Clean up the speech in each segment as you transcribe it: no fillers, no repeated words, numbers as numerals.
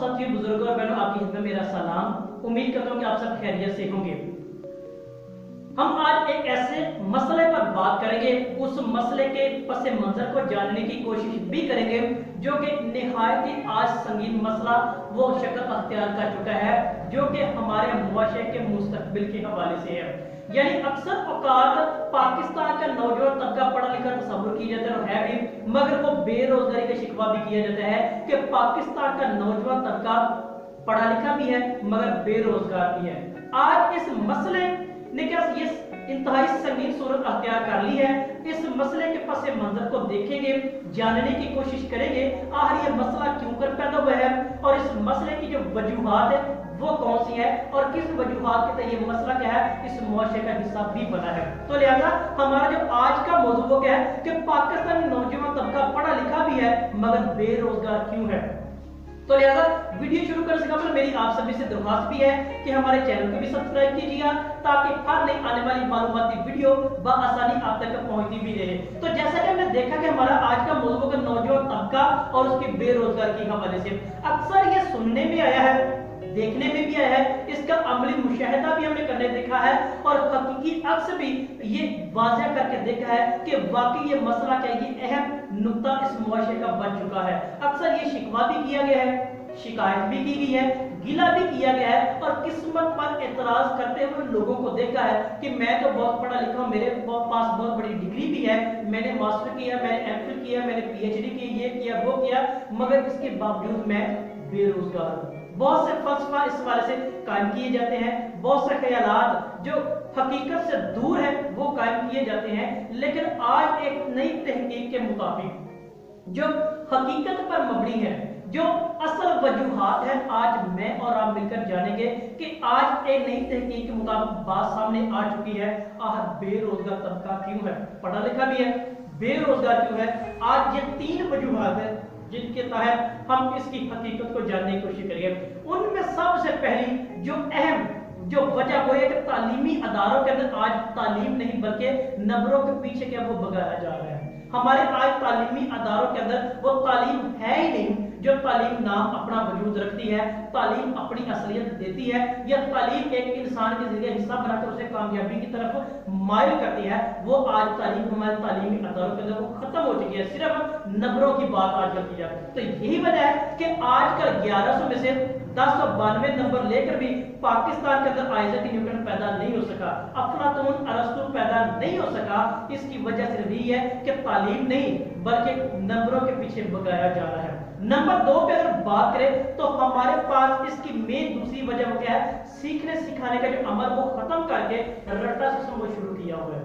साथियों, बुजुर्गों और बहनों, आपकी खिदमत में मेरा सलाम। उम्मीद करता हूँ कि आप सब खैरियत से होंगे। हम आज एक ऐसे मसले पर बात करेंगे, उस मसले के पस मंजर को जानने की कोशिश भी करेंगे जो कि निहायत ही आज संगीन मसला वो शक्ल अख्तियार कर चुका है, जो कि हमारे मुआशरे के मुस्तकबिल के हवाले से है। यानी अक्सर औकात पाकिस्तान का नौजवान तबका पढ़ा लिखा तस्वुर किया जाता है भी, मगर वो बेरोजगारी का शिकवा भी किया जाता है कि पाकिस्तान का नौजवान तबका पढ़ा लिखा भी है मगर बेरोजगार भी है। आज इस मसले ने क्या ये इंतहाई संगीन सूरत अख्तियार कर ली है। इस मसले के पस मंजर को देखेंगे, जानने की कोशिश करेंगे आखिर ये मसला क्यों कर पैदा हुआ है और इस मसले की जो वजूहात है वो कौन सी है और किस वजूहात के तहत ये मसला क्या है इस मुआशरे का हिस्सा भी बना है। तो लिहाजा हमारा जो आज का मौजू वो क्या है कि पाकिस्तानी नौजवान तबका पढ़ा लिखा भी है मगर बेरोजगार क्यों है। तो लिहाजा वीडियो शुरू करने से पहले मेरी आप सभी से दरख्वास्त भी है कि हमारे चैनल को भी सब्सक्राइब कीजिएगा ताकि हर नई आने वाली मालूमाती वीडियो बआसानी आप तक पहुंचती भी रहे। तो जैसा कि हमने देखा कि हमारा आज का मौजू का नौजवान तबका और उसके बेरोजगार के हवाले से अक्सर ये सुनने में आया है, देखने में भी आया है, इसका अमली मुशाहिदा भी हमने करने देखा है और हकीकी अक्स भी ये वाज़ह करके देखा है कि वाकई ये मसला क्या ये अहम नुक्ता इस मुआशरे का बन चुका है। अक्सर ये शिकवा भी किया गया है, शिकायत भी की गई है, गिला भी किया गया है और किस्मत पर एतराज करते हुए लोगों को देखा है कि मैं तो बहुत पढ़ा लिखा हूं, मेरे पास बहुत बड़ी डिग्री भी है, मैंने मास्टर किया, मैंने एमफिल किया, मैंने पीएचडी की, ये किया वो किया, मगर इसके बावजूद मैं बेरोजगार हूं। बहुत से फलसफा इस हवाले से कायम किए जाते हैं, बहुत से ख्यालात जो हकीकत से दूर है वो कायम किए जाते हैं, लेकिन आज एक नई तहकीक के मुताबिक जो हकीकत पर मबनी है, जो असल वजूहात है, आज मैं और आप मिलकर जानेंगे कि आज एक नई तहकीक के मुताबिक बात सामने आ चुकी है। बेरोजगार तबका क्यों है, पढ़ा लिखा भी है, बेरोजगार क्यों है। आज ये 3 वजूहात है जिनके तहत हम इसकी हकीकत को जानने की कोशिश करेंगे। उनमें सबसे पहली जो अहम जो वजह वो है कि तालीमी अदारों के अंदर आज तालीम नहीं बल्कि नंबरों के पीछे क्या वो भगाया जा रहा है। हमारे आज तालीमी अदारों के अंदर वो तालीम है ही नहीं जो तालीम नाम अपना वजूद रखती है, तालीम अपनी असलियत देती है, या तालीम एक इंसान की जिंदगी हिस्सा बनाकर उसे कामयाबी की तरफ माइल करती है। वो आज तालीम हमारे तालीमी अदारों के अंदर वो खत्म हो चुकी है, सिर्फ नंबरों की बात आज करती है। तो यही वजह है कि आजकल 1100 में से 1092 नंबर लेकर भी पाकिस्तान के अंदर आइजैक न्यूटन पैदा नहीं हो सका, अफलातून अरस्तु पैदा नहीं हो सका। इसकी वजह सिर्फ यही है कि तालीम नहीं बल्कि नंबरों के पीछे भगाया जा रहा है। नंबर 2 पे अगर बात करें तो हमारे पास इसकी मेन दूसरी वजह वो क्या है, सीखने सिखाने का जो अमल वो खत्म करके रट्टा सिस्टम को शुरू किया हुआ है।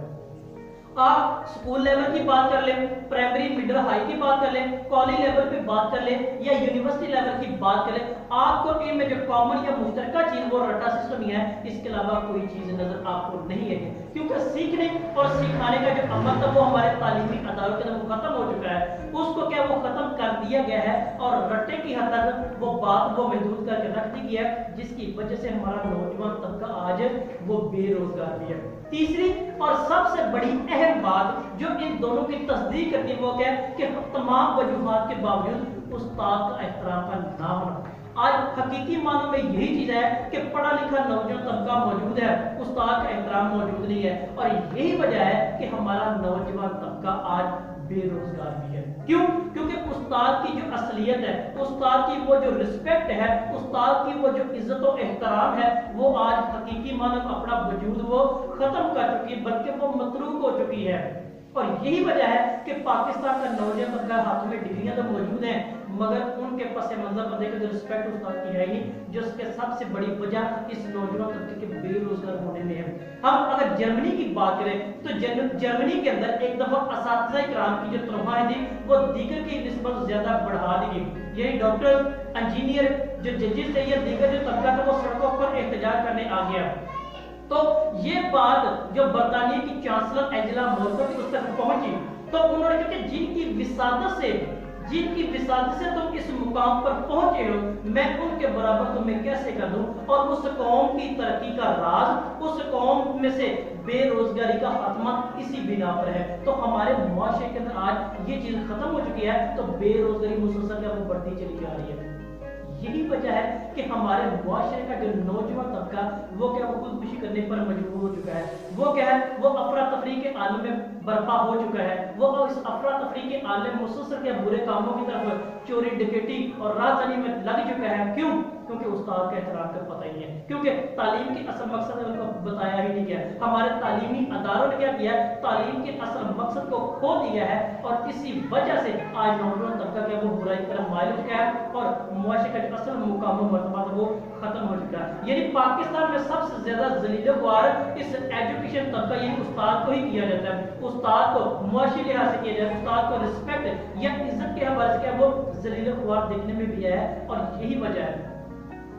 आप स्कूल लेवल की बात कर ले, प्राइमरी मिडिल हाई की बात कर ले, कॉलेज लेवल पे बात कर ले या यूनिवर्सिटी लेवल की बात कर ले, आपको इनमें जो कॉमन या मुश्तरका चीज वो रट्टा सिस्टम ही है, इसके अलावा कोई चीज नजर आपको नहीं है। क्योंकि सीखने और सिखाने का जो अमल था वो हमारे तालीमी अदारों के अंदर खत्म हो चुका है, उसको क्या वो खत्म कर दिया गया है और रट्टे की हद तक वो बात वो महदूद करके रख दी गई है, जिसकी वजह से हमारा नौजवान तबका आज वो बेरोजगार भी है। तीसरी और सबसे बड़ी अहम बात जो इन दोनों की तस्दीक करती है वो क्या है कि तमाम वजूहात के बावजूद उस्ताद का एहतराम का ना होना। आज हकीकी मानों में यही चीज है कि पढ़ा लिखा नौजवान तबका मौजूद है, उस्ताद का एहतराम मौजूद नहीं है, और यही वजह है कि हमारा नौजवान तबका आज बेरोजगार भी है। क्यों? क्योंकि उस्ताद की जो असलियत है, उस्ताद की वो जो रिस्पेक्ट है, उस्ताद की वो जो इज्जत और एहतराम है, वो आज हकीकी मानव अपना वजूद वो खत्म कर चुकी है, बल्कि वो मतरूक हो चुकी है। और यही वजह है कि पाकिस्तान का नौजवान तबका हाथ में डिग्रियां तो मौजूद हैं मगर उनके पस मंजर पर देखें तो रिस्पेक्ट उस्ताद की है ही, जो उसके सबसे बड़ी वजह इस नौजवान तबके के बेरोजगार होने में है। हम अगर जर्मनी की बात करें तो जर्मनी के अंदर एक दफा असातिज़ा इकराम की जो तनख्वाहें थी वो दीगर की निस्बत ज्यादा बढ़ा दी गई। यही डॉक्टर, इंजीनियर, जो जजेस थे या दीगर जो तबका था वो सड़कों पर एहतजाज करने आ गया। तो ये बात जो बरतानिया की चांसलर एंजेला मर्केल उस तक पहुंची तो उन्होंने कहा कि जिनकी विसादत से तुम इस मुकाम पर पहुंचे हो, मैं उनके बराबर तुम्हें कैसे कर दूं। और उस कौम की तरक्की का राज, उस कौम में से बेरोजगारी का खात्मा इसी बिना पर है। तो हमारे मुआशरे के अंदर आज ये चीज खत्म हो चुकी है, तो बेरोजगारी मुसलसल वो बढ़ती चली जा रही है। यही वजह है कि हमारे मुआशरे का जो नौजवान तबका वो क्या वो खुदकुशी करने पर मजबूर हो चुका है, वो क्या है वो अफरा तफरी के आलम में बर्पा हो चुका है, वो इस अफरा तफरी के आलम में मुसलसल के बुरे कामों की तरफ चोरी डकैती और राहजानी में लग चुका है। क्यों? क्योंकि उस्ताद का एहतराम का पता ही नहीं है, क्योंकि तालीम की असल मकसद उनको बताया ही नहीं गया। हमारे तालीमी अदारों ने क्या किया है, तालीम के असल मकसद को खो दिया है और इसी वजह से आज नौजवान तबका क्या वो बुराई की तरफ माइल हो चुका है और मुआशरे का जो असल मुकाम मर्तबा वो खत्म हो चुका है। यानी पाकिस्तान में सबसे ज्यादा जलील-ओ-ख्वार इस एजुकेशन तबका यानी उस्ताद को ही किया जाता है। उस्ताद को मुआशी लिहाज से किया जाता है, उस्ताद को रिस्पेक्ट या इज्जत के हवाले से क्या वो जलील-ओ-ख्वार देखने में भी आया है और यही वजह है।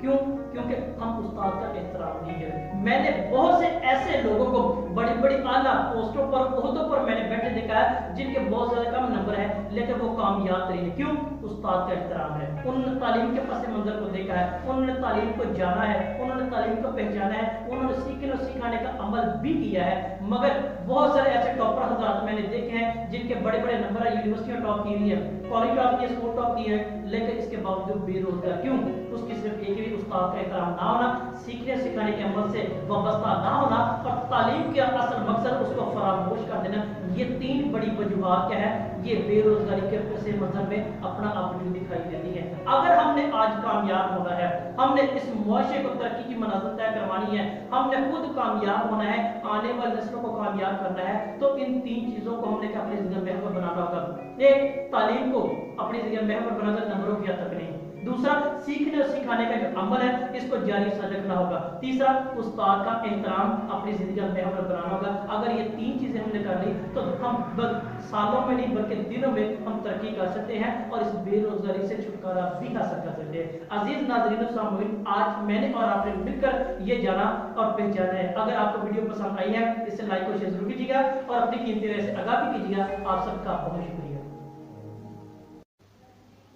क्यों? क्योंकि हम उस्ताद का एहतराम नहीं करते। मैंने बहुत से ऐसे लोगों को बड़ी बड़ी आला पोस्टों पर ओहदों पर मैंने बैठे देखा है जिनके बहुत ज्यादा कम नंबर है लेकिन वो कामयाब रही है। क्यों? उस्ताद का एहतराम है, उन्होंने तालीम के पस मंजर को देखा है, उन्होंने तालीम को जाना है, उन्होंने तालीम को पहचाना है, उन्होंने सीखने और सिखाने का अमल भी किया है। मगर बहुत सारे ऐसे टॉपर हज़रात मैंने देखे हैं जिनके बड़े बड़े नंबर है, यूनिवर्सिटियां टॉप की हुई है, कॉलेज टॉप की है, स्कूल टॉप की है, लेकिन इसके बावजूद बेरोजगार। क्यों? उसकी सिर्फ एक ही उस्ताद का एहतराम ना होना, सीखने सिखाने के अमल से वाबस्ता ना होना और तालीम के असल मकसद उसको फरामोश कर देना। ये तीन बड़ी वजूहात क्या है, ये बेरोजगारी के पस मंजर में अपना आप दिखाई देती है। अगर हमने आज कामयाब होना है, हमने इस मुआशरे को तरक्की की मनाज़िल तय करवानी है, हमने खुद कामयाब होना है, आने वाली नस्लों को कामयाब करना है, तो इन तीन चीजों को हमने अपनी जिंदगी में महफूज बनाना होगा। एक, तालीम को अपनी जिंदगी में महफूज बनाकर नंबरों की हद तक नहीं। दूसरा, सीखने और सिखाने का जो अमल है इसको जारी रखना होगा। तीसरा, उस्ताद का एहतराम अपनी जिंदगी में महफूज बनाना होगा। अगर ये तीन चीजें हमने कर ली तो हम सालों में नहीं बल्कि दिनों में हम तरक्की कर सकते हैं और इस बेरोजगारी से छुटकारा भी हासिल कर सकते हैं। अजीज नाज़रीन और सामईन, आज मैंने और आपने मिलकर ये जाना और पहचाना है। अगर आपको वीडियो पसंद आई है इसे लाइक और शेयर जरूर कीजिएगा और अपनी कीमती राय से आगाह भी कीजिएगा। आप सबका बहुत शुक्रिया।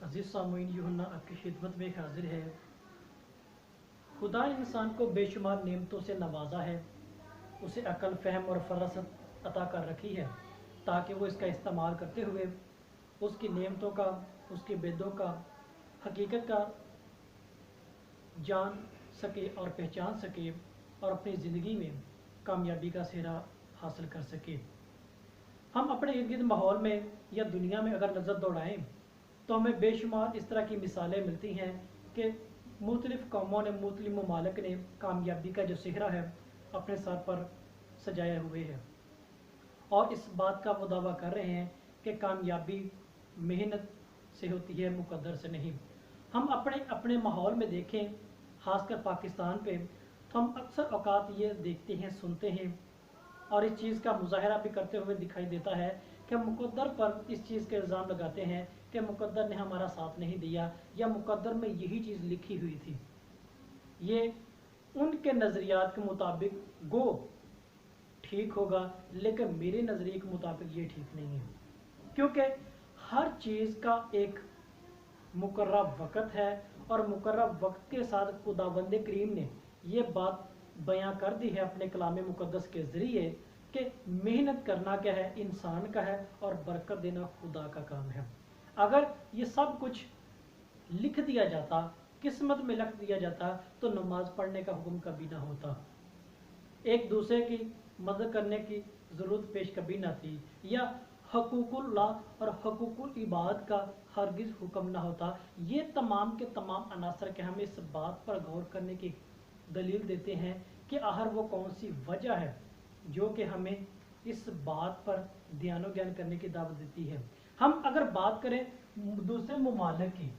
अजीज सामईन, यूहन्ना आपकी खिदमत में हाजिर है। खुदा ने इंसान को बेशुमार नेमतों से नवाजा है, उसे अकल, फहम और फरासत अता कर रखी है ताकि वो इसका इस्तेमाल करते हुए उसकी नेमतों का, उसके बेदों का, हकीकत का जान सके और पहचान सके और अपनी ज़िंदगी में कामयाबी का सेहरा हासिल कर सके। हम अपने इर्द गिर्द माहौल में या दुनिया में अगर नज़र दौड़ाएं तो हमें बेशुमार इस तरह की मिसालें मिलती हैं कि मुख्तलिफ़ कौमों ने, मुख्तलिफ़ ममालिक ने कामयाबी का जो सेहरा है अपने सर पर सजाए हुए है और इस बात का वो दावा कर रहे हैं कि कामयाबी मेहनत से होती है, मुकद्दर से नहीं। हम अपने माहौल में देखें, ख़ासकर पाकिस्तान पे, तो हम अक्सर औकात ये देखते हैं, सुनते हैं और इस चीज़ का मुजाहरा भी करते हुए दिखाई देता है कि मुकद्दर पर इस चीज़ के इल्ज़ाम लगाते हैं कि मुकद्दर ने हमारा साथ नहीं दिया या मुकद्दर में यही चीज़ लिखी हुई थी। ये उनके नज़रियात के मुताबिक गो ठीक होगा, लेकिन मेरे नज़रिए के मुताबिक ये ठीक नहीं है, क्योंकि हर चीज़ का एक मुकर्रर वक़्त है और मुकर्रर वक़्त के साथ खुदावंद करीम ने ये बात बयां कर दी है अपने कलाम मुक़द्दस के ज़रिए कि मेहनत करना क्या है, इंसान का है और बरकत देना खुदा का काम है। अगर ये सब कुछ लिख दिया जाता, किस्मत में लिख दिया जाता, तो नमाज पढ़ने का हुक्म कभी ना होता, एक दूसरे की मदद करने की ज़रूरत पेश कभी ना थी, या हकूकुल्लाह और हकूकुल इबाद का हरगिज़ हुक्म ना होता। ये तमाम के तमाम अनासर के हमें इस बात पर गौर करने की दलील देते हैं कि आखिर वो कौन सी वजह है जो कि हमें इस बात पर ध्यान ज्ञान करने की दावत देती है। हम अगर बात करें दूसरे ममालिक की,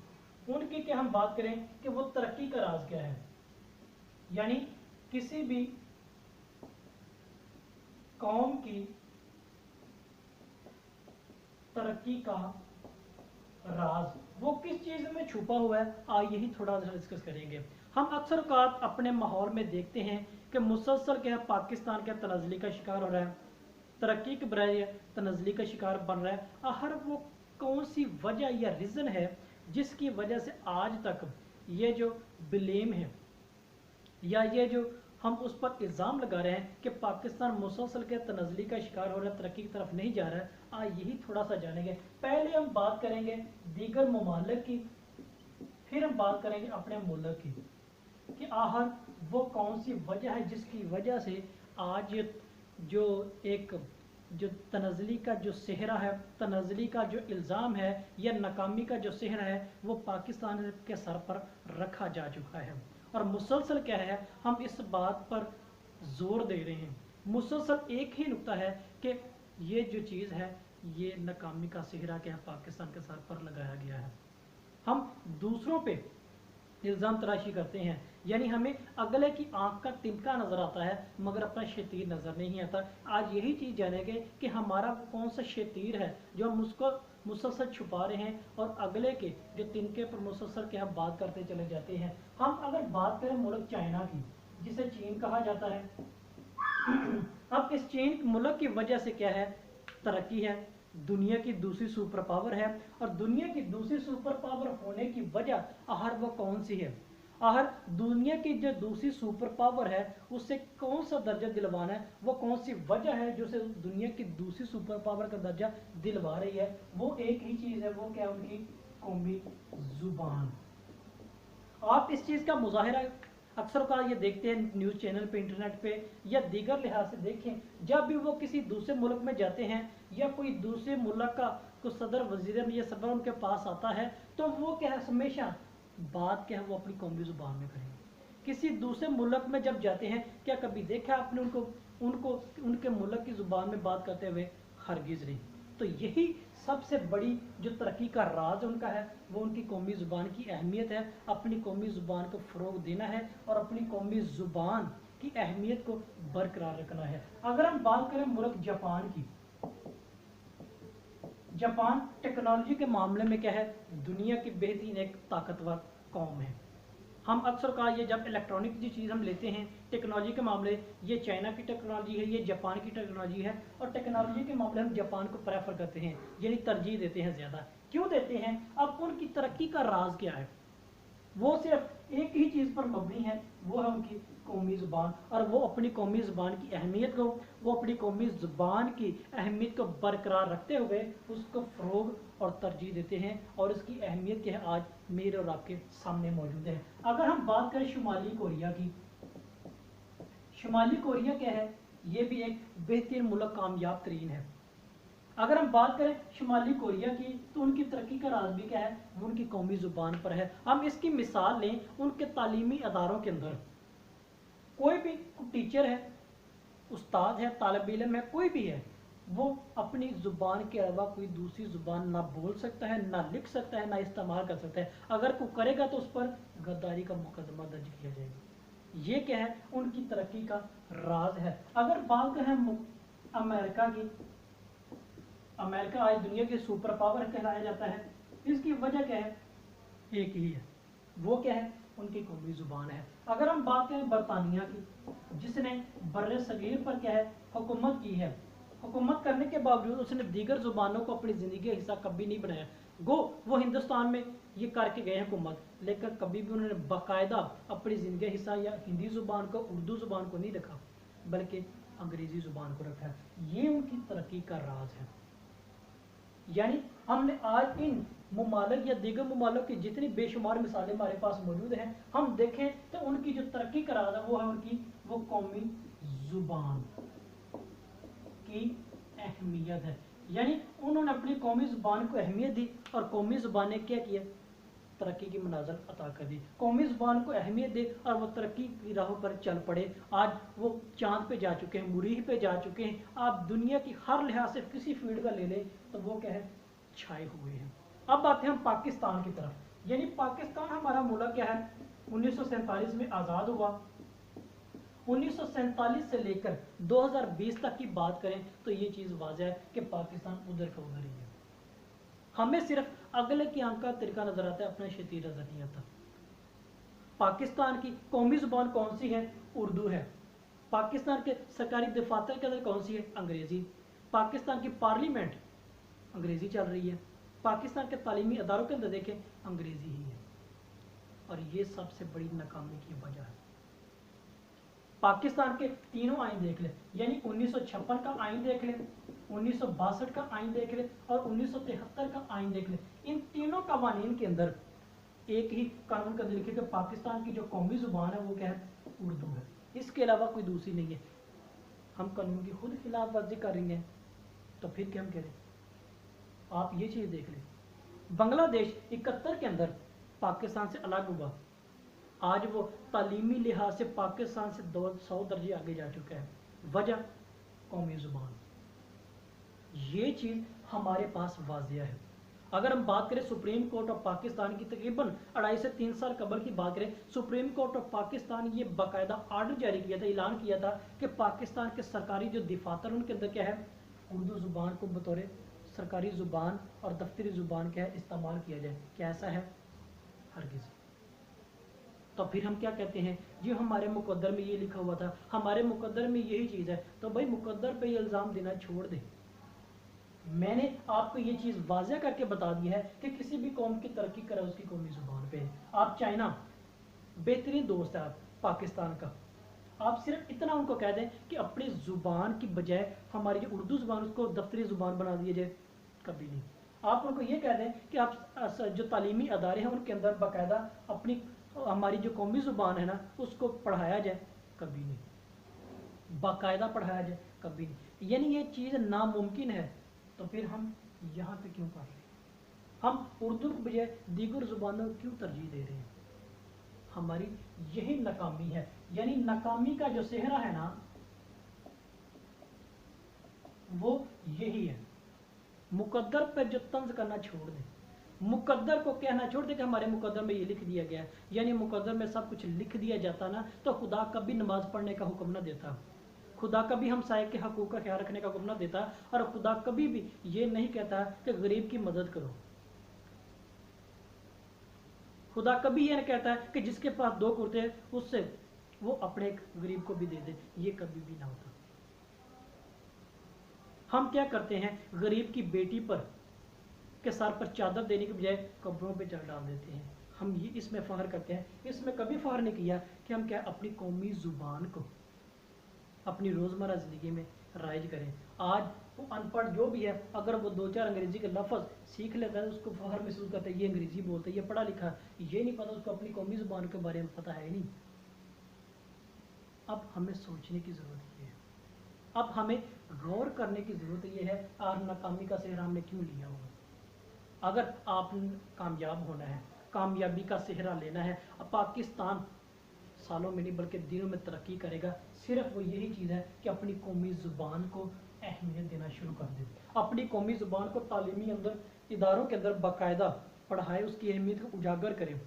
उनकी क्या हम बात करें कि वो तरक्की का राज क्या है, यानी किसी भी कौम की तरक्की का राज वो किस चीज़ में छुपा हुआ है, यही थोड़ा डिस्कस करेंगे। हम अक्सर औक़ात अपने माहौल में देखते हैं कि मुसलसल क्या है, पाकिस्तान क्या तनज़ली का शिकार हो रहा है, तरक्की के बजाय तनज़ली का शिकार बन रहा है। आखिर वो कौन सी वजह या रीज़न है जिसकी वजह से आज तक ये जो ब्लेम है या ये जो हम उस पर इल्ज़ाम लगा रहे हैं कि पाकिस्तान मुसलसल के तनज़ली का शिकार हो रहा है, तरक्की की तरफ नहीं जा रहा है, यही थोड़ा सा जानेंगे। पहले हम बात करेंगे दीगर ममालिक की, फिर हम बात करेंगे अपने मुल्क की कि आखिर वो कौन सी वजह है जिसकी वजह से आज जो एक जो तनज़ली का जो सेहरा है, तनज़ली का जो इल्ज़ाम है या नाकामी का जो सेहरा है वो पाकिस्तान के सर पर रखा जा चुका है। और मुसलसल क्या है, हम इस बात पर जोर दे रहे हैं, मुसलसल एक ही नुक्ता है कि ये जो चीज़ है ये नाकामी का सेहरा क्या पाकिस्तान के सर पर लगाया गया है। हम दूसरों पे इल्ज़ाम तराशी करते हैं, यानी हमें अगले की आंख का तिनका नज़र आता है मगर अपना शेतीर नज़र नहीं आता। आज यही चीज़ जानेंगे कि हमारा कौन सा शेतीर है जो हम उसको मुसलसल छुपा रहे हैं और अगले के जो तिनके पर मुसलसल के हम बात करते चले जाते हैं। हम अगर बात करें मुल्क चाइना की, जिसे चीन कहा जाता है, अब इस चीन मुल्क की वजह से क्या है, तरक्की है, दुनिया की दूसरी सुपर पावर है। और दुनिया की दूसरी सुपर पावर होने की वजह आखिर वो कौन सी है, आखिर दुनिया की जो दूसरी सुपर पावर है उससे कौन सा दर्जा दिलवाना है, वो कौन सी वजह है जो उसे दुनिया की दूसरी सुपर पावर का दर्जा दिलवा रही है, वो एक ही चीज़ है, वो क्या, उनकी कौमी जुबान। आप इस चीज़ का मुजाहिरा अक्सर का ये देखते हैं न्यूज़ चैनल पे, इंटरनेट पे या दीगर लिहाज से देखें, जब भी वो किसी दूसरे मुल्क में जाते हैं या कोई दूसरे मुल्क का कोई सदर वजीर या सदर उनके पास आता है तो वो क्या है, हमेशा बात क्या है वो अपनी कौमी ज़ुबान में करेंगे। किसी दूसरे मुल्क में जब जाते हैं, क्या कभी देखा आपने उनको उनको उनके मुल्क की ज़ुबान में बात करते हुए? हरगिज़ नहीं। तो यही सबसे बड़ी जो तरक्की का राज उनका है वो उनकी कौमी ज़ुबान की अहमियत है। अपनी कौमी ज़ुबान को फ़रोग देना है और अपनी कौमी ज़ुबान की अहमियत को बरकरार रखना है। अगर हम बात करें मुल्क जापान की, जापान टेक्नोलॉजी के मामले में क्या है, दुनिया की बेहतरीन एक ताकतवर कौम है। हम अक्सर कहा ये जब इलेक्ट्रॉनिक की चीज़ हम लेते हैं टेक्नोलॉजी के मामले, ये चाइना की टेक्नोलॉजी है, ये जापान की टेक्नोलॉजी है, और टेक्नोलॉजी के मामले हम जापान को प्रेफर करते हैं, यानी तरजीह देते हैं ज़्यादा। क्यों देते हैं? अब उनकी तरक्की का राज क्या है? वो सिर्फ एक ही चीज़ पर मबनी है, वो है उनकी कौमी ज़ुबान। और वो अपनी कौमी ज़ुबान की अहमियत को, वो अपनी कौमी ज़ुबान की अहमियत को बरकरार रखते हुए उसको फ़रोग और तरजीह देते हैं। और इसकी अहमियत क्या है आज मेरे और आपके सामने मौजूद है। अगर हम बात करें शुमाली कोरिया की, शुमाली कोरिया क्या है, ये भी एक बेहतरीन मुल्क, कामयाब तरीन है। अगर हम बात करें शुमाली कोरिया की तो उनकी तरक्की का राज भी क्या है, वो उनकी कौमी ज़ुबान पर है। हम इसकी मिसाल लें, उनके तालीमी अदारों के अंदर कोई भी टीचर है, उस्ताद है, तालिब इल्म है, कोई भी है, वो अपनी ज़ुबान के अलावा कोई दूसरी ज़ुबान ना बोल सकता है, ना लिख सकता है, ना इस्तेमाल कर सकता है। अगर कोई करेगा तो उस पर गद्दारी का मुकदमा दर्ज किया जाएगा। ये क्या है, उनकी तरक्की का राज है। अगर बात करें अमेरिका की, अमेरिका आज दुनिया की सुपर पावर कहलाया जाता है। इसकी वजह क्या है, एक ही है, वो क्या है, उनकी कौमी ज़ुबान है। अगर हम बात करें बरतानिया की, जिसने बर्रे सगीर पर क्या है, हुकूमत की है, हुकूमत करने के बावजूद उसने दीगर ज़ुबानों को अपनी ज़िंदगी का हिस्सा कभी नहीं बनाया। गो वो हिंदुस्तान में ये करके गए हुकूमत, लेकिन कभी भी उन्होंने बाकायदा अपनी ज़िंदगी का हिस्सा या हिंदी ज़ुबान को, उर्दू ज़ुबान को नहीं रखा, बल्कि अंग्रेज़ी ज़ुबान को रखा है। ये उनकी तरक्की का राज है। यानी हमने आज इन मुमालिक या दीगर मुमालिक की जितनी बेशुमार मिसालें हमारे पास मौजूद हैं, हम देखें तो उनकी जो तरक्की का राज है वो है उनकी वो कौमी ज़ुबान की अहमियत है। यानी उन्होंने अपनी कौमी ज़ुबान को अहमियत दी और कौमी ज़ुबान ने क्या किया, तरक्की की मनाज़र अता कर दी। कौमी ज़ुबान को अहमियत दे और वो तरक्की की राहों पर चल पड़े। आज वो चांद पे जा चुके हैं, मुरीह पे जा चुके हैं। आप दुनिया की हर लिहाज से किसी फील्ड का ले लें तो वो क्या है, छाए हुए हैं। अब आते हैं हम पाकिस्तान की तरफ। यानी पाकिस्तान हमारा मुल्क क्या है, 1947 में आज़ाद हुआ। 1947 से लेकर 2020 तक की बात करें तो ये चीज़ वाज़ह है कि पाकिस्तान उधर का उधर ही है। हमें सिर्फ अगले की आंख का तरीका नजर आता है, अपना शेतीर नजर नहीं आता। पाकिस्तान की कौमी ज़ुबान कौन सी है, उर्दू है। पाकिस्तान के सरकारी दफातर के अंदर कौन सी है, अंग्रेज़ी। पाकिस्तान की पार्लियामेंट अंग्रेज़ी चल रही है। पाकिस्तान के तालीमी अदारों के अंदर देखें, अंग्रेज़ी ही है। और ये सबसे बड़ी नाकामी की वजह है। पाकिस्तान के तीनों आइन देख लें, यानी 1956 का आइन देख लें, 1962 का आइन देख लें और 1973 का आइन देख लें। इन तीनों कवानीन के अंदर एक ही कानून के अंदर लिखे कि पाकिस्तान की जो कौमी जुबान है वो क्या है, उर्दू है, इसके अलावा कोई दूसरी नहीं है। हम कानून की खुद खिलाफ वर्जी कर रही हैं, तो फिर क्या हम कह रहे हैं? आप ये चीज़ देख लें, बांग्लादेश 71 के अंदर पाकिस्तान से अलग हुआ, आज वो तालीमी लिहाज से पाकिस्तान से 200 दर्जे आगे जा चुका है। वजह कौमी ज़ुबान। ये चीज़ हमारे पास वाजिया है। अगर हम बात करें सुप्रीम कोर्ट ऑफ पाकिस्तान की, तकरीबन 2.5 से 3 साल कबल की बात करें, सुप्रीम कोर्ट ऑफ पाकिस्तान ये बाकायदा आर्डर जारी किया था, ऐलान किया था कि पाकिस्तान के सरकारी जो दफातर उनके अंदर क्या है, उर्दू ज़ुबान को बतौर सरकारी ज़ुबान और दफ्तरी ज़ुबान क्या है इस्तेमाल किया जाए। क्या ऐसा है? हरगिज़। तो फिर हम क्या कहते हैं जी, हमारे मुकद्दर में ये लिखा हुआ था, हमारे मुकद्दर में यही चीज़ है, तो भाई मुकद्दर पे ये इल्ज़ाम देना छोड़ दें। मैंने आपको ये चीज़ वाज़ह करके बता दी है कि किसी भी कौम की तरक्की करे उसकी कौमी ज़ुबान पे। आप चाइना बेहतरीन दोस्त है आप पाकिस्तान का, आप सिर्फ इतना उनको कह दें कि अपनी ज़ुबान की बजाय हमारी जो उर्दू ज़ुबान उसको दफ्तरी ज़ुबान बना दिया जाए, कभी नहीं। आप उनको ये कह दें कि आप जो तालीमी अदारे हैं उनके अंदर बाकायदा अपनी हमारी जो कौमी ज़ुबान है ना उसको पढ़ाया जाए, कभी नहीं। बाकायदा पढ़ाया जाए, कभी नहीं। यानी ये चीज़ नामुमकिन है, तो फिर हम यहाँ पे क्यों कर रहे हैं? हम उर्दू के बजाय दीगर ज़ुबानों को क्यों तरजीह दे रहे हैं? हमारी यही नाकामी है। यानी नाकामी का जो सेहरा है ना वो यही है। मुकद्दर पे जो तंज करना छोड़ दें, मुकद्दर को कहना छोड़ दें कि हमारे मुकद्दर में ये लिख दिया गया है। यानी मुकद्दर में सब कुछ लिख दिया जाता ना तो खुदा कभी नमाज पढ़ने का हुक्म ना देता, खुदा कभी हमसाये के हकूक़ का ख्याल रखने का हुक्म ना देता, और खुदा कभी भी ये नहीं कहता कि गरीब की मदद करो। खुदा कभी ये नहीं कहता है कि जिसके पास 2 कुर्ते हैं उससे वो अपने एक गरीब को भी दे दे, ये कभी भी ना होता। हम क्या करते हैं, गरीब की बेटी पर के सर पर चादर देने के बजाय कब्रों पे चढ़ डाल देते हैं। हम ये इसमें फ़ख्र करते हैं, इसमें कभी फ़ख्र नहीं किया कि हम क्या अपनी कौमी ज़ुबान को अपनी रोज़मर्रा ज़िंदगी में राइज करें। आज वो अनपढ़ जो भी है, अगर वो 2-4 अंग्रेज़ी के लफ्ज़ सीख लेता है उसको फ़ख्र महसूस करता है, ये अंग्रेज़ी बोलता है, ये पढ़ा लिखा, ये नहीं पता उसको अपनी कौमी ज़ुबान के बारे में पता है ही नहीं। अब हमें सोचने की ज़रूरत ये है, अब हमें गौर करने की ज़रूरत ये है, और नाकामी का सेहरा हमने क्यों लिया होगा। अगर आप कामयाब होना है, कामयाबी का सेहरा लेना है, अब पाकिस्तान सालों में नहीं बल्कि दिनों में तरक्की करेगा, सिर्फ वो यही चीज़ है कि अपनी कौमी ज़ुबान को अहमियत देना शुरू कर दे, अपनी कौमी ज़ुबान को तालीमी अंदर इदारों के अंदर बाकायदा पढ़ाए, उसकी अहमियत को उजागर करें।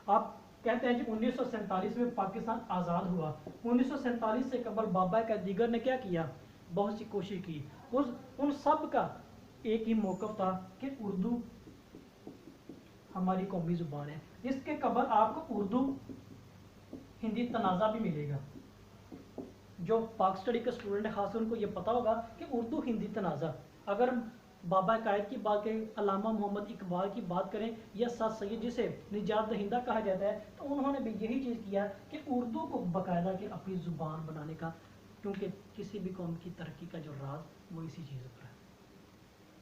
आप कहते हैं कि 1947 में पाकिस्तान आज़ाद हुआ, 1947 से कबल बाबा का दीगर ने क्या किया, बहुत सी कोशिश की, उन सब का एक ही मौक़िफ़ था कि उर्दू हमारी कौमी ज़ुबान है। इसके कबल आपको उर्दू हिंदी तनाज़ा भी मिलेगा। जो पाक स्टडी के स्टूडेंट है खास उनको ये पता होगा कि उर्दू हिंदी तनाज़ा, अगर बाबा कायद की बात करें, अल्लामा मोहम्मद इकबाल की बात करें, या सर सैयद जिसे निजात दहिंदा कहा जाता है, तो उन्होंने भी यही चीज़ किया कि उर्दू को बाकायदा के अपनी ज़ुबान बनाने का, क्योंकि किसी भी कौम की तरक्की का जो राज वो इसी चीज़ पर है।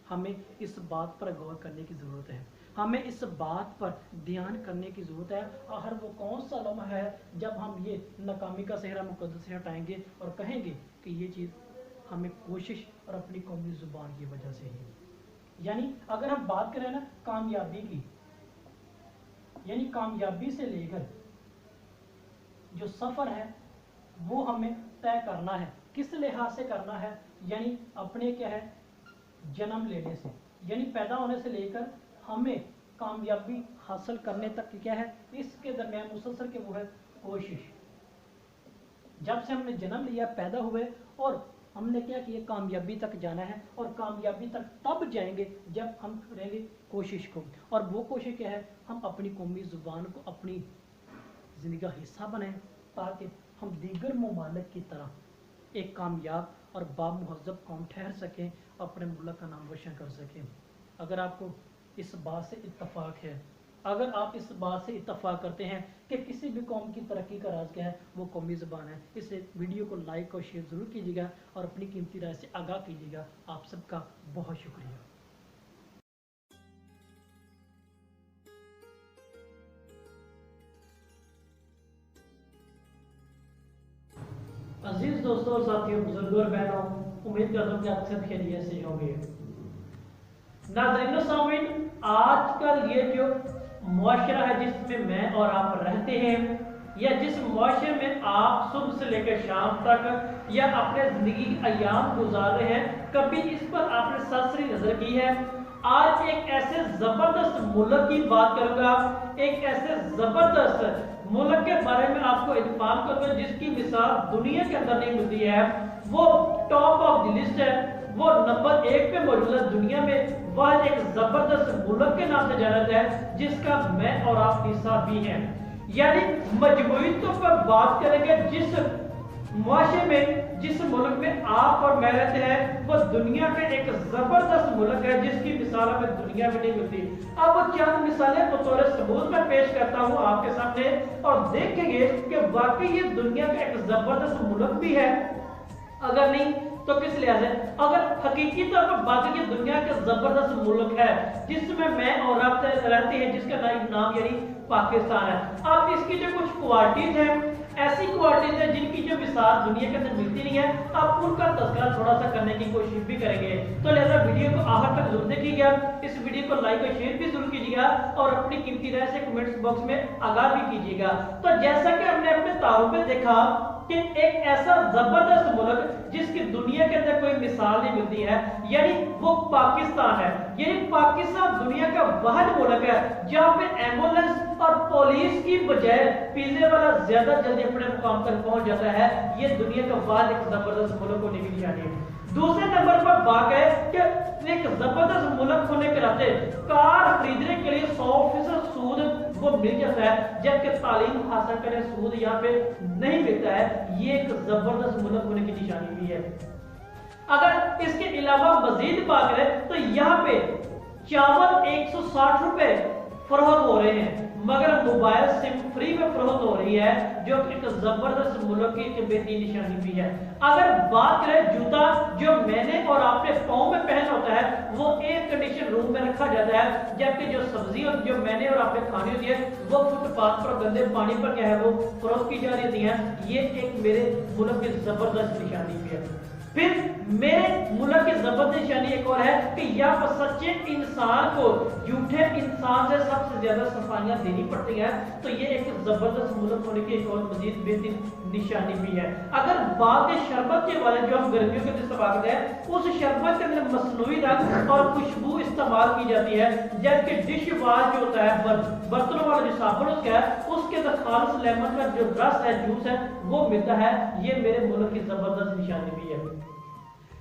हमें इस बात पर गौर करने की ज़रूरत है, हमें इस बात पर ध्यान करने की ज़रूरत है। आखिर वो कौन सा लम्हा है जब हम ये नाकामी का सेहरा मुकद्दर से हटाएंगे और कहेंगे कि ये चीज़ हमें कोशिश और अपनी कौमी ज़ुबान की वजह से ही। यानी अगर हम बात करें ना कामयाबी की, यानी कामयाबी से लेकर जो सफ़र है वो हमें तय करना है, किस लिहाज से करना है, यानी अपने क्या है जन्म लेने से, यानी पैदा होने से लेकर हमें कामयाबी हासिल करने तक क्या है, इसके दरमियान मुसलसल के वो है कोशिश। जब से हमने जन्म लिया, पैदा हुए, और हमने क्या किया, कामयाबी तक जाना है, और कामयाबी तक तब जाएंगे जब हम करेंगे कोशिश को। और वो कोशिश क्या है, हम अपनी कौमी ज़ुबान को अपनी ज़िंदगी का हिस्सा बनाएं, ताकि हम दीगर ममालिक की तरह एक कामयाब और बामुहज़्ज़ब कौम ठहर सकें, अपने मुल्क का नाम रोशन कर सकें। अगर आपको इस बात से इत्तफाक है, अगर आप इस बात से इत्तफाक करते हैं कि किसी भी कौम की तरक्की का राज क्या है, वो कौमी ज़बान है, इस वीडियो को लाइक और शेयर ज़रूर कीजिएगा और अपनी कीमती राय से आगाह कीजिएगा। आप सबका बहुत शुक्रिया। दोस्तों और साथियों, बुजुर्गों और बहनों, उम्मीद करता हूँ कि आप सब खैरियत से होंगे। नाज़रीन सामीन, आजकल ये जो मुआशरा है जिसमें मैं और आप रहते हैं, या जिस मुआशरे में आप सुबह से लेकर शाम तक या अपने जिंदगी के अयाम गुजार रहे हैं, कभी इस पर आपने सरसरी नजर की है? आज एक ऐसे जबरदस्त मुल्क की बात करूंगा, एक ऐसे जबरदस्त मुल्क के बारे में आपको इन्फॉर्म करूंगा जिसकी मिसाल दुनिया के अंदर नहीं मिलती है। वो टॉप ऑफ द लिस्ट है, वो नंबर 1 पे मौजूद है दुनिया में। वह एक जबरदस्त मुल्क के नाम से जाना जाता है जिसका मैं और आप हिस्सा भी हैं। यानी मजमूई तौर पर बात करेंगे जिस मुआशरे में, जिस मुल्क में आप और मैं रहते हैं, वो दुनिया में एक जबरदस्त मुल्क है जिसकी मिसाल हमें दुनिया में नहीं मिलती। अब चंद मिसालें बतौर सबूत में पेश करता हूं आपके सामने और देखेंगे कि वाकई ये दुनिया का एक जबरदस्त मुल्क भी है। अगर नहीं तो किस लिहाज से, अगर हकीकी तौर पर बात की दुनिया का जबरदस्त मुल्क है जिसमें मैं और आप रहते हैं, जिसका नाम यानी पाकिस्तान है। अब इसकी जो कुछ क्वालिटीज हैं, ऐसी क्वालिटीज है जिनकी जो मिसाल दुनिया के अंदर मिलती नहीं है, आप उनका तज़किरा थोड़ा सा करने की कोशिश भी करेंगे। तो लिहाजा वीडियो को आखिर तक जरूर देखिएगा, इस वीडियो को लाइक और शेयर भी जरूर कीजिएगा और अपनी कीमती राय से कमेंट्स बॉक्स में आगाह भी कीजिएगा। तो जैसा कि हमने अपने तारुफ में देखा कि एक ऐसा जबरदस्त मुल्क जिसकी दुनिया के अंदर कोई मिसाल नहीं मिलती है, यानी वो पाकिस्तान है। यानी पाकिस्तान दुनिया का वाहिद मुल्क है जहां पे एम्बुलेंस और पुलिस की बजाय पिज्जे वाला ज्यादा जल्दी अपने मुकाम पर पहुंच जाता है। ये दुनिया का वाहिद एक जबरदस्त मुल्क होने की निशानी है। दूसरे नंबर पर बात है कि एक जबरदस्त मुल्क होने के नाते कार खरीदने के लिए 100% सूद वो मिल जाता है, जबकि तालीम हासिल करने सूद यहाँ पे नहीं मिलता है। ये एक जबरदस्त मुल्क होने की निशानी भी है। अगर इसके अलावा मजीद बात करें तो यहाँ पे चावल 160 रुपए फरोख्त हो रहे हैं, मगर मोबाइल सिम फ्री में फरोख्त हो रही है, जो एक जबरदस्त मुल्क की एक बेहतरीन निशानी भी है। अगर बात करें जूता जो मैंने और आपने पाँव में पहना होता है, वो एयर कंडीशन रूम में रखा जाता है, जबकि जो सब्जी और जो मैंने और आपने खानी होती है वो फुटपाथ पर गंदे पानी पर क्या है वो फरोख्त की जा रही होती है। ये एक मेरे मुल्क की जबरदस्त निशानी भी है। फिर मेरे मुल्क की जबरदस्त निशानी एक और है कि यहाँ पर सच्चे इंसान को झूठे इंसान से सबसे ज्यादा सफाइयां देनी पड़ती है। तो ये एक जबरदस्त मुल्क होने की एक और मजीद बेहतरीन निशानी भी है। अगर बात शरबत के वाले जो हम गर्मियों के इस्तेमाल करते हैं, उस शरबत के अंदर मसनूई रंग और खुशबू इस्तेमाल की जाती है, जबकि डिश वाश जो होता है बर्तनों वाला जो साबुन उसका है, उसके अंदर खालिस लेमन का जो रस है, जूस है, वो मिलता है। ये मेरे मुल्क की जबरदस्त निशानी भी है।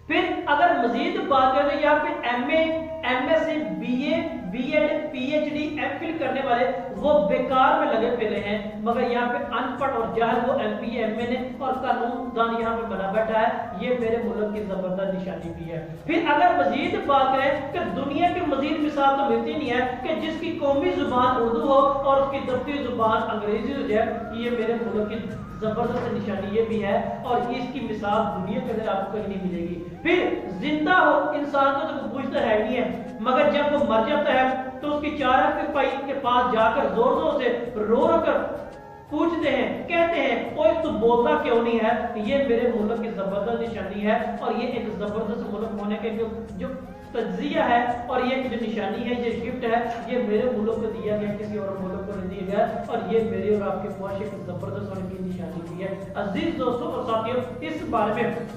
फिर अगर मजीद बात करें तो यहाँ पे MA, MSc, BA, BEd, PhD, MPhil करने वाले वो बेकार में लगे फिर हैं, मगर यहाँ पे अनपढ़ और जाहिल वो एमपीए, एमएनए और कानूनदान यहाँ पे बना बैठा है। ये मेरे मुल्क की जबरदस्त निशानी भी है। फिर अगर मजीद बात करें कि दुनिया की मजीद मिसाल तो मिलती नहीं है कि जिसकी कौमी जुबान उर्दू हो और उसकी दफ्तरी जुबान अंग्रेजी हो जाए। ये मेरे मुल्क की जबरदस्त निशानी ये भी है और इसकी मिसाल दुनिया के अंदर आपको कहीं नहीं मिलेगी। फिर जिंदा हो इंसान को तो पूछता है नहीं है, मगर जब वो मर जाता है तो उसकी चार के पाई के पास जाकर जोर जोर से रो रो कर पूछते हैं, कहते हैं कोई तू बोलता क्यों नहीं है। ये मेरे मुल्क की जबरदस्त निशानी है और ये एक जबरदस्त मुल्क होने के जो तज्जिया है और ये जो निशानी है, ये गिफ्ट है, ये मेरे मुल्क को दिया गया, किसी और मुल्क को नहीं दिया गया। और ये मेरे और आपके मुआशरे की जबरदस्त होने की निशानी भी है। अजीज दोस्तों और साथियों, इस बारे में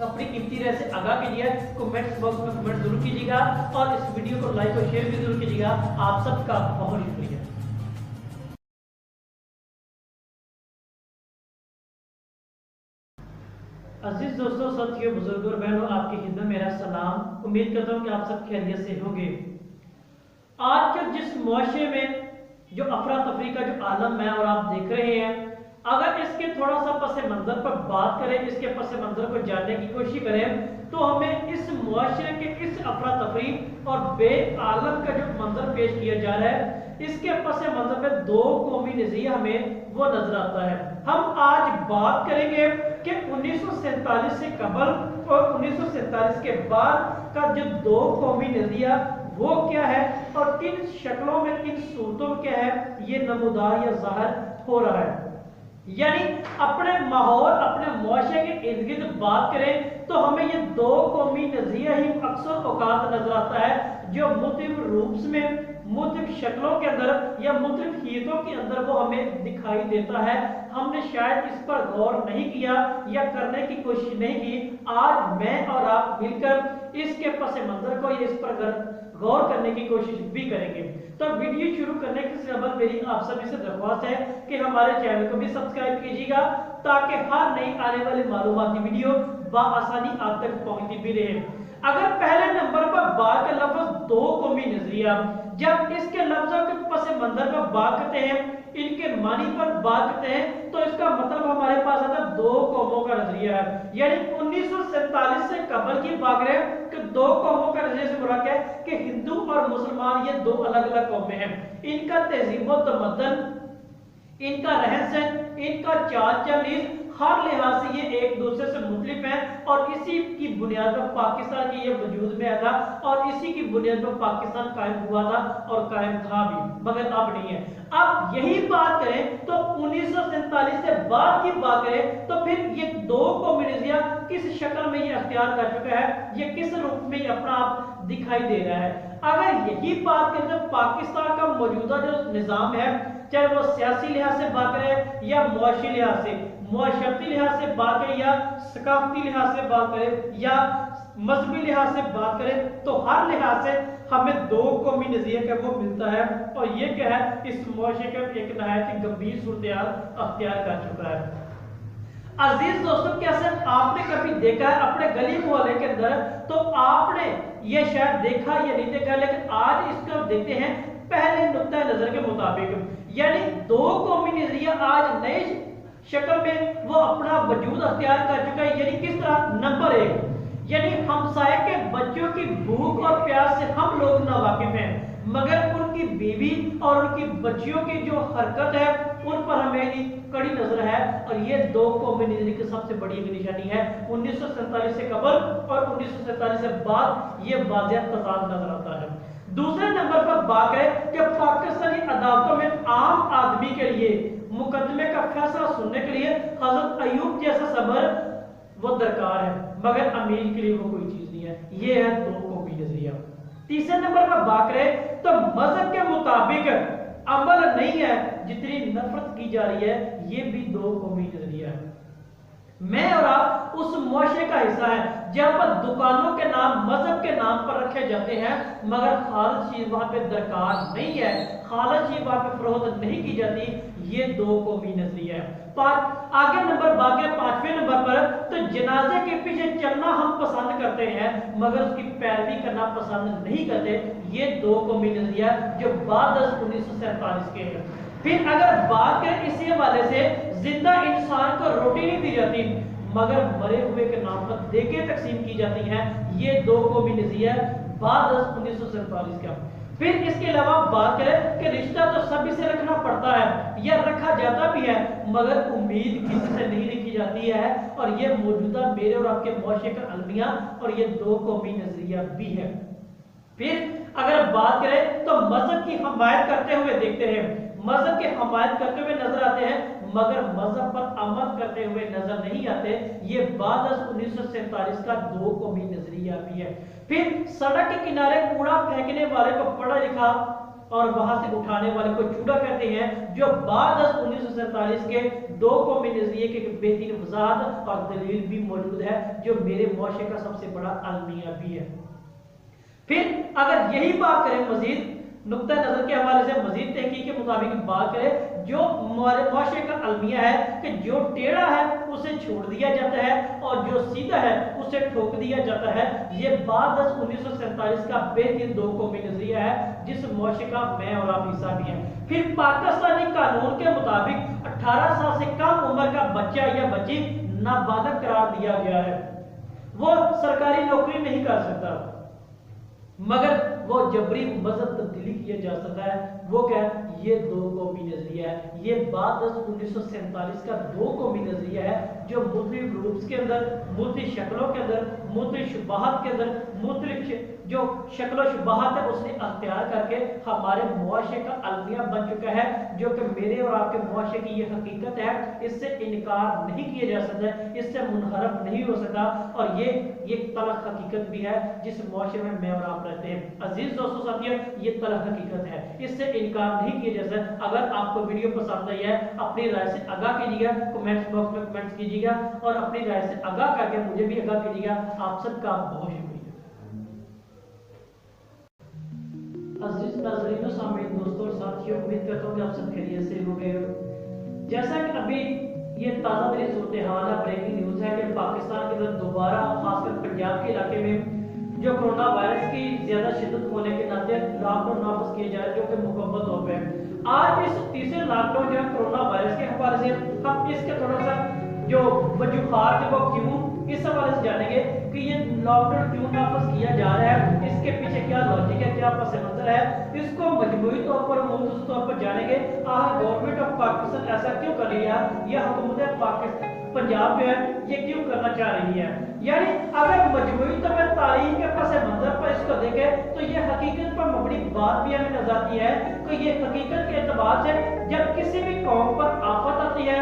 अपनी कीमती राय से आगाह कीजिए, कमेंट्स बॉक्स में कमेंट जरूर कीजिएगा और इस वीडियो को लाइक और शेयर भी जरूर कीजिएगा। आप सबका बहुत शुक्रिया। अजीज दोस्तों, साथियों, बुजुर्गों और बहनों, आपकी खिदमत में मेरा सलाम। उम्मीद करता हूँ कि आप सब खैरियत से होंगे। आज के जिस मुआशरे में जो अफरा तफरी का जो आलम मैं और आप देख रहे हैं, अगर इसके थोड़ा सा पस मंजर पर बात करें, इसके पस मंजर को जानने की कोशिश करें, तो हमें इस मुआशरे के इस अफरा तफरी और बे आलम का जो मंजर पेश किया जा रहा है, इसके पस मंजर में दो कौमी नज़रिया हमें वो नजर आता है। हम आज बात करेंगे कि 1947 से कबल और 1947 के बाद का जो दो कौमी नज़रिया वो क्या है और किन शक्लों में, किन सूरतों में क्या है ये नमूदार या ज़ाहिर हो रहा है। यानी अपने माहौल, अपने मुआशरे के इर्द गिर्द बात करें तो हमें ये दो कौमी नजरिया ही अक्सर औकात नजर आता है, जो मुख्तलिफ रूप में, मुख्तलिफ शक्लों के अंदर या मुख्तलिफ हियतों के अंदर वो हमें दिखाई देता है। हमने शायद इस पर गौर नहीं किया या करने की कोशिश नहीं की। आज मैं और आप मिलकर इसके पस मंजर को या इस पर गौर करने की कोशिश भी करेंगे। तो वीडियो शुरू करने से कबल मेरी आप सभी से दरख्वास्त है कि हमारे चैनल को भी सब्सक्राइब कीजिएगा, ताकि हर नई आने वाली मालूमाती वीडियो बआसानी आप तक पहुंचती भी रहे। अगर पहले नंबर पर बात का लफ्ज दो कौमी नजरिया, जब इसके लफ्जों के पस मंजर पर बात करते हैं, इनके मानी पर बात करते हैं, तो इसका मतलब हमारे पास आता है दो कौमों का नजरिया है। यानी 1947 से कबल की बात करें कि दो कौमों का नजरिए से मुराद है कि हिंदू और मुसलमान, ये दो अलग अलग कौमें हैं। इनका तहजीब व तमद्दन, इनका रहन सहन, इनका चाल चलीज, हर लिहाज से ये एक दूसरे से मुख्तलिफ हैं, और इसी की बुनियाद पर पाकिस्तान की ये वजूद में आया था, और इसी की बुनियाद पर पाकिस्तान कायम हुआ था और कायम था भी, मगर अब नहीं है। अब यही बात करें तो 1947 से बाद की बात करें तो फिर ये दो कौमी नजरिया किस शक्ल में ये अख्तियार कर चुका है, ये किस रूप में ये अपना आप दिखाई दे रहा है। अगर यही बात करें तो पाकिस्तान का मौजूदा जो निज़ाम है, चाहे वो सियासी लिहाज से बात करें या मुआशी लिहाज से, मुआशरती लिहाज से बात करें या सकाफती लिहाज से बात करें या मजहबी लिहाज से बात करें, तो हर लिहाज से हमें दो कौमी नजरिया का वो मिलता है, और ये क्या है, इस मुआशरे का एक नहायत ही गंभीर सूरत-ए-हाल अख्तियार कर चुका है। अजीज दोस्तों, कैसे आपने कभी देखा है अपने गली मोहल्ले के अंदर, तो आपने ये शायद देखा या नहीं देखा, लेकिन आज इसको देखते हैं पहले नुक्ता नजर के मुताबिक, यानी दो कौमी नजरिया आज नए शक्ल में वो अपना वजूद अख्तियार कर चुका है। यानी किस तरह, नंबर एक, यानी हमसाये के बच्चों की भूख और प्यास से हम लोग नावाकिफ हैं, मगर उनकी बीवी और उनकी बच्चियों की जो हरकत है उन पर हमें कड़ी नजर है, और ये दो कौमी नजरिए की सबसे बड़ी निशानी है। 1947 से कबल और 1947 से बाद ये वाज़ेह तज़ाद नजर आता है। दूसरे नंबर पर बात है कि पाकिस्तानी अदालतों में आम आदमी के लिए मुकदमे का फैसला सुनने के लिए हजरत अयूब जैसा सबर वो दरकार है, मगर अमीर के लिए वो कोई चीज नहीं है। ये है दो कौमी नजरिया। तीसरे नंबर पर बात करें तो मजहब के मुताबिक अमल नहीं है, जितनी नफरत की जा रही है, ये भी दो कौमी नजरिया है। मैं और आप उस मुआशरे का हिस्सा है जहां पर दुकानों के नाम मजहब के नाम पर रखे जाते हैं, मगर खालिद चीज वहां पे दरकार नहीं है, खालिद चीज वहां पे फरोख्त नहीं की जाती। ये दो कौमी नजरिया है। आगे नंबर बात है 5वें नंबर पर, तो जनाजे के पीछे चलना हम पसंद करते हैं, मगर उसकी पैरवी करना पसंद नहीं करते। ये दो कौमी नजरिया जो बाद 1947 के हैं। फिर अगर बात करें इसी हवाले से, जिंदा इंसान को रोटी नहीं दी जाती, मगर मरे हुए के नाम पर देखें तकसीम की जाती हैं। ये दो कौमी नजरिया बाद 1947 का। फिर इसके अलावा बात करें कि रिश्ता तो सभी से रखना पड़ता है या रखा जाता भी है, मगर उम्मीद किसी से नहीं रखी जाती है, और ये मौजूदा मेरे और आपके मुआशरे का अलमिया, और ये दो कौमी नजरिया भी है। फिर अगर बात करें तो मजहब की हमायत करते हुए देखते हैं, मजहब की हमायत करते हुए नजर आते हैं, मगर मजहब पर अमल करते हुए नजर नहीं आते। ये बाद 1947 का दो कौमी नजरिया भी है। फिर सड़क के किनारे कूड़ा फेंकने वाले को पढ़ा लिखा और वहां से उठाने वाले को चूड़ा कहते हैं, जो बाद 1947 के दो कौमी नजरिए के बेहतरीन वजाहत और दलील भी मौजूद है, जो मेरे मुआशरे का सबसे बड़ा अलमिया भी है। फिर अगर यही बात करें मजीद नुक्ता नजर के हवाले से, मजीद तहकीक के मुताबिक बात करें, जो हमारे मुआशरे का अलमिया है कि जो टेढ़ा है उसे छोड़ दिया जाता है और जो सीधा है उसे ठोक दिया जाता है। ये बाद 1947 का बेहतरीन दो कौमी नजरिया है, जिस मुआशरे का मैं और आप हिस्सा भी हैं। फिर पाकिस्तानी कानून के मुताबिक 18 साल से कम उम्र का बच्चा या बच्ची नाबालिग करार दिया गया है, वो सरकारी नौकरी नहीं कर सकता, मगर वो जबरी मजहब तब्दीली किया जा सकता है। वो क्या है, ये दो कौमी नजरिया है। ये बाद 1947 का दो कौमी नजरिया है, जो मुख्तलिफ रूप के अंदर, मुख्तलिफ शक्लों के अंदर, मुख्तलिफ शुबहात के अंदर, मुख्तलिफ जो शक्ल व शुबहात है उसने अख्तियार करके हमारे मुआशरे का अलमिया बन चुका है, जो कि मेरे और आपके मुआशरे की ये हकीकत है, इससे इनकार नहीं किया जा सकता, इससे मुनहरफ नहीं हो सकता, और ये तलख हकीकत भी है जिस मुआशरे में मैं और आप रहते हैं। अजीज दोस्तों साथियों, ये तलख हकीकत है, इससे इनकार नहीं किया जा सकता। अगर आपको वीडियो पसंद आई है, अपनी राय से आगाह कीजिएगा, कमेंट्स बॉक्स में कमेंट्स कीजिएगा और अपनी राय से आगाह करके मुझे भी आगाह कीजिएगा। आप सबका बहुत शुक्रिया। अजीज नाज़रीन, सामीन, दोस्तों और साथियों, उम्मीद करता हूँ कि आप सब खैरियत से होंगे। जैसा कि अभी ये ताज़ा तरीन सूरत हाल है, ब्रेकिंग न्यूज़ है कि पाकिस्तान के अंदर दोबारा खासकर पंजाब के इलाके में जो कोरोना वायरस की ज्यादा शिद्दत होने के नाते लॉकडाउन नाफिज किए जा रहे हैं, जो कि मुकम्मल तौर पे आज इस तीसरे लॉकडाउन जो है कोरोना वायरस के हवाले से हम इसके थोड़ा सा जो वजूहात है वो क्यों, इस हवाले से जानेंगे कि ये लॉकडाउन क्यों नाफिज किया जा रहा है, इसके पीछे क्या लॉजिक है, क्या पस मंजर है, इसको मजबूरी तौर पर मुख्तसर तौर पर जानेंगे। गवर्नमेंट ऑफ पाकिस्तान ऐसा क्यों कर रही है, यह हुकूमत पाकिस्तान पंजाब जो है ये क्यों करना चाह रही है। यानी अगर मजबूरी तौर पर तारीख के पस मंजर पर इसको देखें तो ये हकीकत पर मबनी बात भी हमें नजर आती है कि ये हकीकत के एतबार से जब किसी भी कौम पर आफत आती है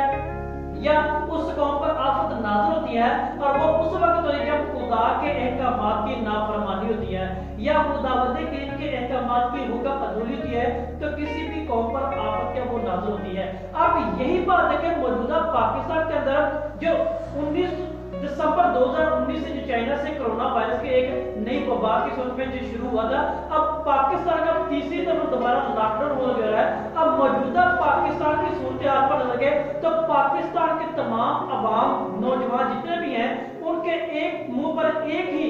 या उस कौम पर आफत नाज़िल होती है और वो उस वक्त होती है जब खुदा के अहकामात की नाफरमानी होती है या खुदावंद के इनके अहकामात की हुक्म अदूली होती है, तो किसी भी कौम पर आफत क्या वो नाज़िल होती है। अब यही बात है कि मौजूदा पाकिस्तान के अंदर जो 19 दिसंबर 2019 से जो चाइना से कोरोना वायरस के एक नई वबा की सूरत में जो शुरू हुआ था, अब पाकिस्तान का तीसरी दफा दोबारा लॉकडाउन हो गया है। अब मौजूदा पाकिस्तान की सूरत हाल पर लगे तो पाकिस्तान के तमाम अवाम नौजवान जितने भी हैं उनके एक मुंह पर एक ही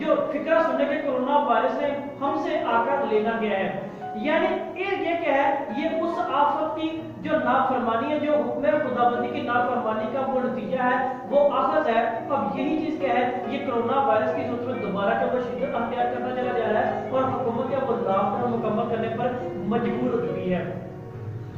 जो फिक्र सुनने के कोरोना वायरस ने हमसे आकर लेना गया है। यानी ये क्या है, ये उस आफत की जो नाफरमानी है, जो हुक्म खुदाबंदी की नाफरमानी का वो नतीजा है, वो आखिर है। अब यही चीज क्या है, ये कोरोना वायरस की सूरत में दोबारा क्या वो शिद्दत अख्तियार करना चला जा रहा है और हुकूमत क्या वो लॉकडाउन मुकम्मल करने पर मजबूर हो चुकी है।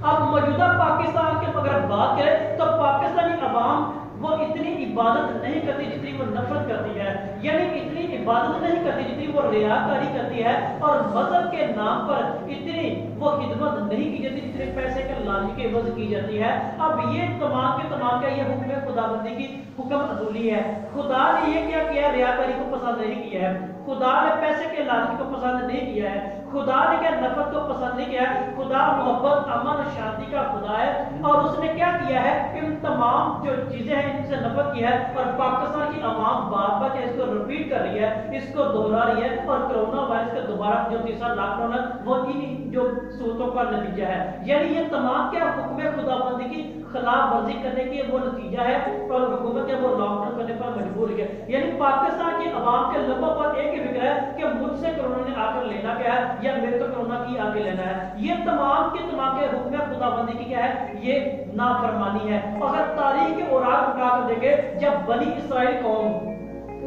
अब मौजूदा पाकिस्तान की अगर बात करें तो पाकिस्तानी अवाम वो इतनी इबादत नहीं करती जितनी वो नफरत करती है, यानी इतनी इबादत नहीं करती जितनी वो रियाकारी करती है, और मजहब के नाम पर इतनी वो खिदमत नहीं की जाती जितने पैसे के लालच के एवज की जाती है। अब ये तमाम के तमाम का ये हुक्म खुदाबंदी की हुक्म अदूली है। खुदा ने ये क्या किया, रियाकारी को पसंद नहीं किया है, खुदा ने पैसे के लालच को पसंद नहीं किया है, खुदा ने क्या नफरत को पसंद नहीं किया है। खुदा मोहब्बत, अमन, शांति का खुदा है और उसने क्या किया है, इन तमाम जो चीजें हैं इनसे नफरत की है और पाकिस्तान की आवाम बार बार इसको रिपीट कर रही है, इसको दोहरा रही है, और कोरोना वायरस का दोबारा जो तीसरा लॉकडाउन है वो इन जो सूरतों का नतीजा है। यानी ये तमाम क्या हुक्म खुदाबंदी की खिलाफ वर्जी करने की वो नतीजा है और हुकूमत के वो लॉकडाउन करने पर मजबूर है। यानी पाकिस्तान की आवाम के लबों पर एक ही फिक्र है कि मुझसे कोरोना ने आकर लेना क्या है या मेरे तो कोरोना की आगे लेना है। ये तमाम के तमाम के हुक्म खुदाबंदी की क्या है, ये नाफरमानी है। अगर तारीख के औराक उठाकर देखे, जब बनी इसराइल कौम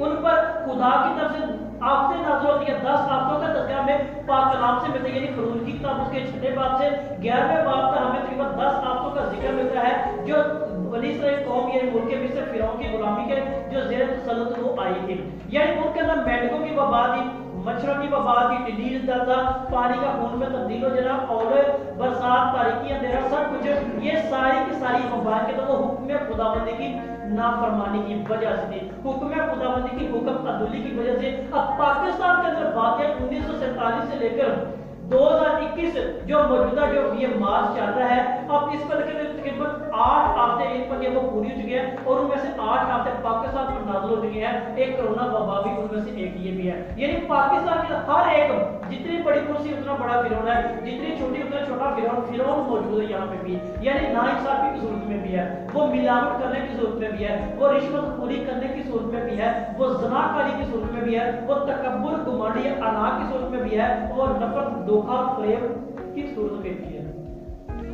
उन पर खुदा की तरफ से आफतें नाज़िल होती है, 10 आफतों का तज़किरा में पाक कलाम से मिलता है, यानी ख़ुरूज की किताब उसके 6वें बाब से 11वें बाब तक हमें तकरीबन 10 आफतों का जिक्र मिलता है जो बनी इसराइल कौम यानी मुल्क मिस्र फिरौन की गुलामी के जो ज़ेर तसल्लुत वो आई थी। यानी उनके अंदर मेंढकों की वबा थी, मच्छरों की वबा थी, टिड्डी दल था, पानी का खून में तब्दील हो जाना और बरसात, तारीकी, अंधेरा, सब कुछ ये सारी की सारी वबाएं के तो वो हुक्म खुदाबंदी की नाफरमानी की वजह से थी, हुक्म खुदाबंदी की हुक्म अदूली की वजह से। अब पाकिस्तान के अंदर बात है 1947 से लेकर 2021 जो मौजूदा जो ये मार्च चल रहा है, अब इस पर तकरीबन 8 हफ्ते इन पर वो पूरी हो चुकी है और उनमें से 8 हफ्ते पाकिस्तान पर नाज़िल हो चुके हैं। एक कोरोना वबा भी उनमें से एक ये भी है। यानी पाकिस्तान के हर एक, जितनी बड़ी कुर्सी उतना बड़ा फिरौन है, जितनी छोटी उतना छोटा फिरौन मौजूद है यहाँ पे भी। यानी नाइंसाफी की सूरत में भी है, वो मिलावट करने की सूरत में भी है, वो रिश्वतखोरी करने की सूरत में भी है, वो ज़नाकारी की सूरत में भी है, वो तकब्बुर, गुमानी, अना की सूरत में भी है, और नफरत, धोखा, फरेब की सूरत में भी है।